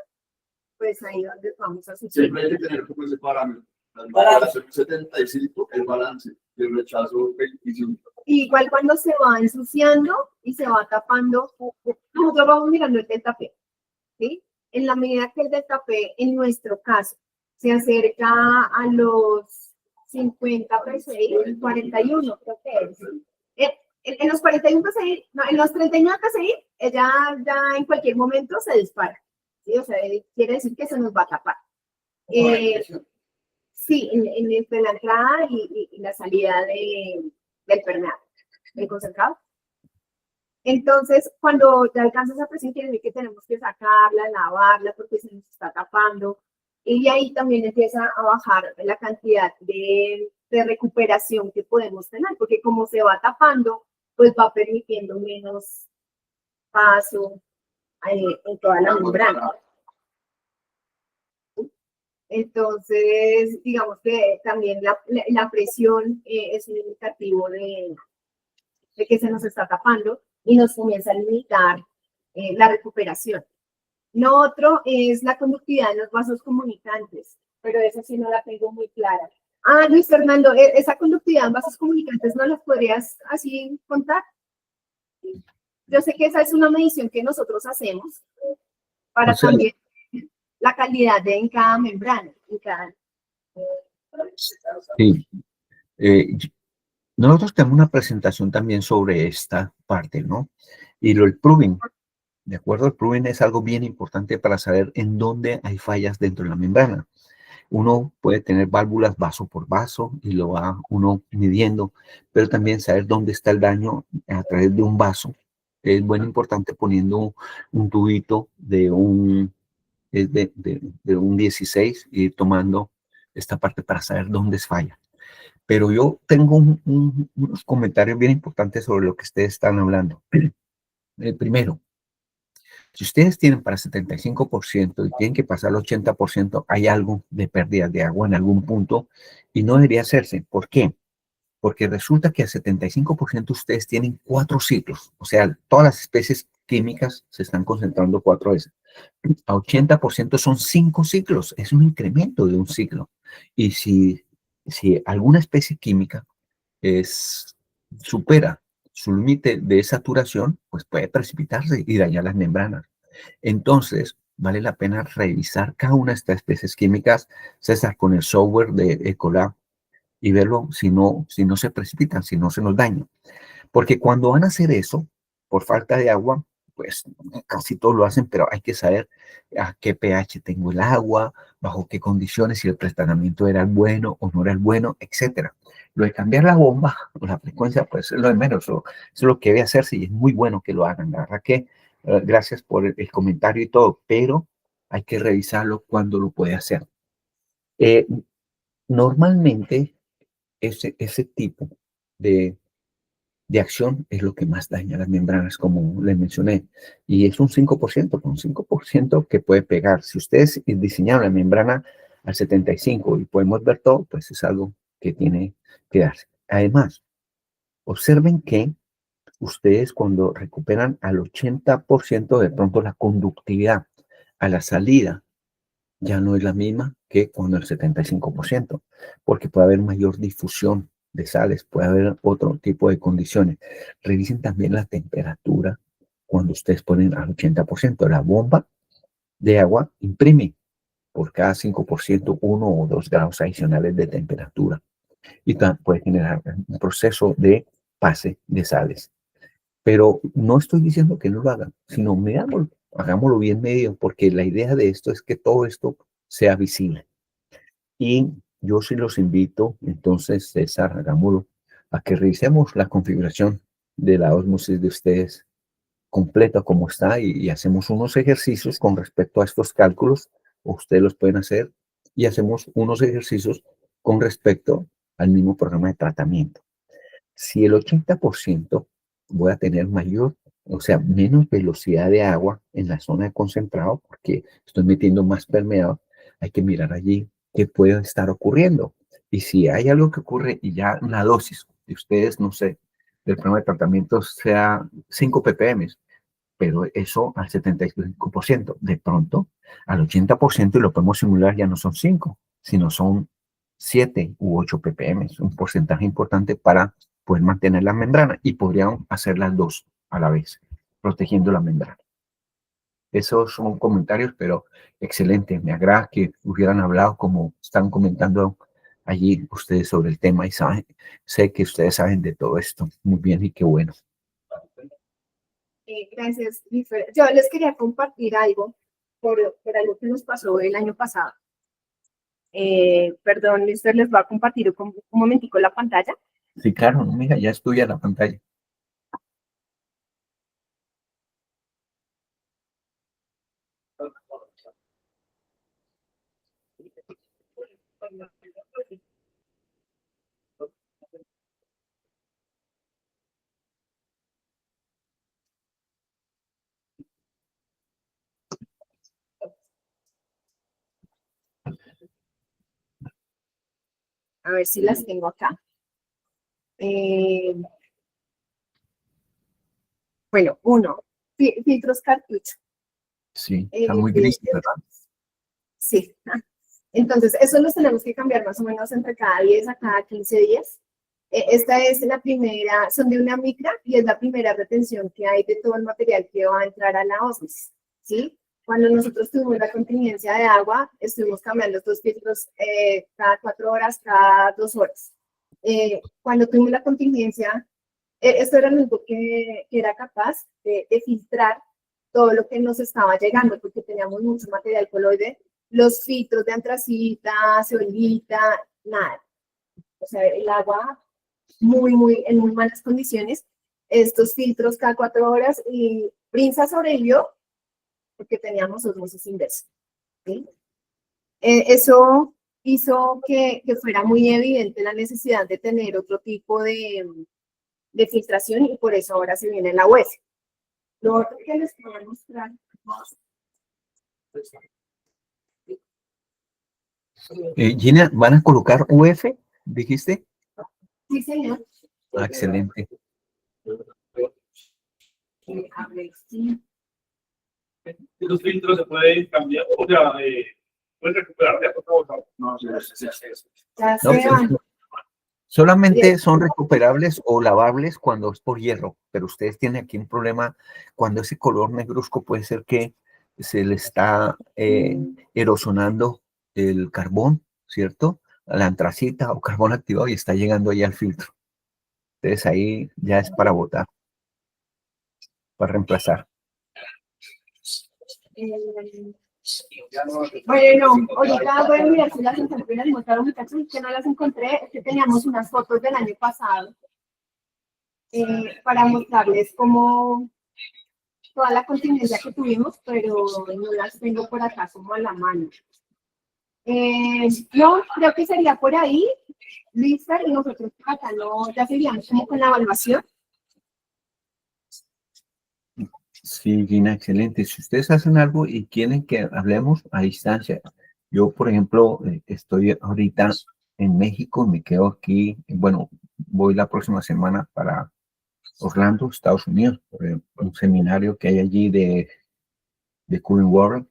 pues ahí es donde vamos a sufrir. Siempre hay que tener como ese parámetro. Para hacer un 75, el balance y el rechazo 25. Igual cuando se va ensuciando y se va tapando, nosotros vamos mirando el delta P, ¿sí? En la medida que el delta P, en nuestro caso, se acerca a los 50 PSI, 41 creo que es. En los 41 PSI, no, en los 39 PSI, ya en cualquier momento se dispara, ¿sí? O sea, quiere decir que se nos va a tapar. Sí, entre la entrada y la salida del permeable, del concentrado. Entonces, cuando ya alcanza esa presión, quiere decir que tenemos que sacarla, lavarla, porque se nos está tapando. Y ahí también empieza a bajar la cantidad de recuperación que podemos tener, porque como se va tapando, pues va permitiendo menos paso en toda la membrana. Entonces, digamos que también la presión es un indicativo de que se nos está tapando y nos comienza a limitar la recuperación. Lo otro es la conductividad de los vasos comunicantes, pero esa sí no la tengo muy clara. Ah, Luis Fernando, esa conductividad en vasos comunicantes, ¿no las podrías así contar? Yo sé que esa es una medición que nosotros hacemos para también la calidad en cada membrana. Sí. Nosotros tenemos una presentación también sobre esta parte, ¿no? Y el proving, ¿de acuerdo? El proving es algo bien importante para saber en dónde hay fallas dentro de la membrana. Uno puede tener válvulas vaso por vaso y lo va uno midiendo, pero también saber dónde está el daño a través de un vaso. Es muy importante poniendo un tubito de un 16 y tomando esta parte para saber dónde es falla. Pero yo tengo unos comentarios bien importantes sobre lo que ustedes están hablando. El primero, si ustedes tienen para 75% y tienen que pasar al 80%, hay algo de pérdida de agua en algún punto y no debería hacerse. ¿Por qué? Porque resulta que al 75% ustedes tienen 4 ciclos. O sea, todas las especies químicas se están concentrando 4 veces. A 80% son 5 ciclos. Es un incremento de un ciclo. Y si alguna especie química supera su límite de saturación, pues puede precipitarse y dañar las membranas. Entonces, vale la pena revisar cada una de estas especies químicas, César, con el software de Ecolab y verlo si no se precipitan, si no se nos dañan. Porque cuando van a hacer eso, por falta de agua, pues casi todos lo hacen, pero hay que saber a qué pH tengo el agua, bajo qué condiciones, si el tratamiento era el bueno o no era el bueno, etcétera. Lo de cambiar la bomba o la frecuencia, pues es lo de menos, eso es lo que debe hacerse y es muy bueno que lo hagan. La verdad que gracias por el comentario y todo, pero hay que revisarlo cuando lo puede hacer. Normalmente, ese tipo de acción es lo que más daña las membranas, como les mencioné, y es un 5%, con 5% que puede pegar. Si ustedes diseñaron la membrana al 75 y podemos ver todo, pues es algo que tiene que darse. Además, observen que ustedes cuando recuperan al 80%, de pronto la conductividad a la salida ya no es la misma que cuando el 75%, porque puede haber mayor difusión de sales, puede haber otro tipo de condiciones. Revisen también la temperatura cuando ustedes ponen al 80%. La bomba de agua imprime por cada 5% 1 o 2 grados adicionales de temperatura y puede generar un proceso de pase de sales. Pero no estoy diciendo que no lo hagan, sino hagámoslo bien medio, porque la idea de esto es que todo esto sea visible. Y yo sí los invito, entonces, César, hagámoslo, a que revisemos la configuración de la ósmosis de ustedes completa como está y hacemos unos ejercicios con respecto a estos cálculos, o ustedes los pueden hacer, y hacemos unos ejercicios con respecto al mismo programa de tratamiento. Si el 80% voy a tener menos velocidad de agua en la zona de concentrado, porque estoy metiendo más permeado, hay que mirar allí qué puede estar ocurriendo. Y si hay algo que ocurre y ya la dosis de ustedes, no sé, del programa de tratamiento sea 5 ppm, pero eso al 75%, de pronto al 80% y lo podemos simular ya no son 5, sino son 7 u 8 ppm, es un porcentaje importante para poder mantener la membrana y podrían hacer las dos a la vez, protegiendo la membrana. Esos son comentarios, pero excelente. Me agrada que hubieran hablado como están comentando allí ustedes sobre el tema y sé que ustedes saben de todo esto. Muy bien y qué bueno. Gracias, Lifer. Yo les quería compartir algo por algo que nos pasó el año pasado. Perdón, Lifer, les voy a compartir un momentico la pantalla. Sí, claro, no, mira, ya estoy a la pantalla. A ver si las tengo acá. Bueno, uno, filtros cartucho. Sí, está muy gris, ¿verdad? Sí. Entonces, eso los tenemos que cambiar más o menos entre cada 10 a cada 15 días. Esta es la primera, son de una micra y es la primera retención que hay de todo el material que va a entrar a la osmosis, ¿sí? Cuando nosotros tuvimos la contingencia de agua, estuvimos cambiando estos filtros cada 4 horas, cada 2 horas. Cuando tuvimos la contingencia, esto era lo único que era capaz de filtrar todo lo que nos estaba llegando, porque teníamos mucho material coloide, los filtros de antracita, ceolita, nada. O sea, el agua en muy malas condiciones. Estos filtros cada 4 horas y Brinza sobrevivió porque teníamos osmosis inversa. ¿Sí? Eso hizo que fuera muy evidente la necesidad de tener otro tipo de filtración y por eso ahora se viene la UF. Lo otro que les voy a mostrar. Gina, ¿van a colocar UF? ¿Dijiste? Sí, señor. Ah, excelente. A ver, sí. Los filtros se pueden cambiar, o sea, pueden recuperar de No, sí. Ya No, se van. solamente son recuperables o lavables cuando es por hierro, pero ustedes tienen aquí un problema cuando ese color negruzco puede ser que se le está erosionando el carbón, ¿cierto? La antracita o carbón activado y está llegando ahí al filtro. Entonces ahí ya es para botar, para reemplazar. Bueno, ahorita voy a mirar si las encontré, las mostraron muchachos, que no las encontré, es que teníamos unas fotos del año pasado para mostrarles cómo toda la contingencia que tuvimos, pero no las tengo por acá como a la mano. No, creo que sería por ahí, lista, y nosotros acá no, ya seríamos como con la evaluación. Sí, Gina, excelente. Si ustedes hacen algo y quieren que hablemos a distancia, yo, por ejemplo, estoy ahorita en México, me quedo aquí, bueno, voy la próxima semana para Orlando, Estados Unidos, por un seminario que hay allí de Current World,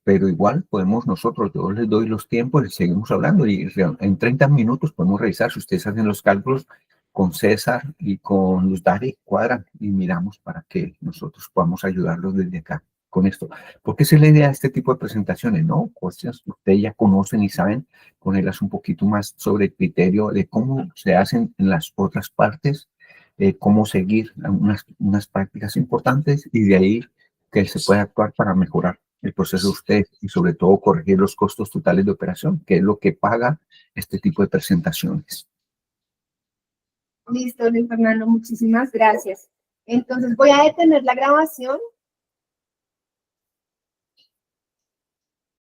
pero igual podemos nosotros, yo les doy los tiempos y seguimos hablando y en 30 minutos podemos revisar si ustedes hacen los cálculos con César y con Luz Dari, cuadran y miramos para que nosotros podamos ayudarlos desde acá con esto. Porque esa es la idea de este tipo de presentaciones, ¿no? Cosas que ustedes ya conocen y saben, ponerlas un poquito más sobre el criterio de cómo se hacen en las otras partes, cómo seguir unas prácticas importantes y de ahí que se puede actuar para mejorar el proceso de usted y sobre todo corregir los costos totales de operación, que es lo que paga este tipo de presentaciones. Listo, Luis Fernando, muchísimas gracias. Entonces voy a detener la grabación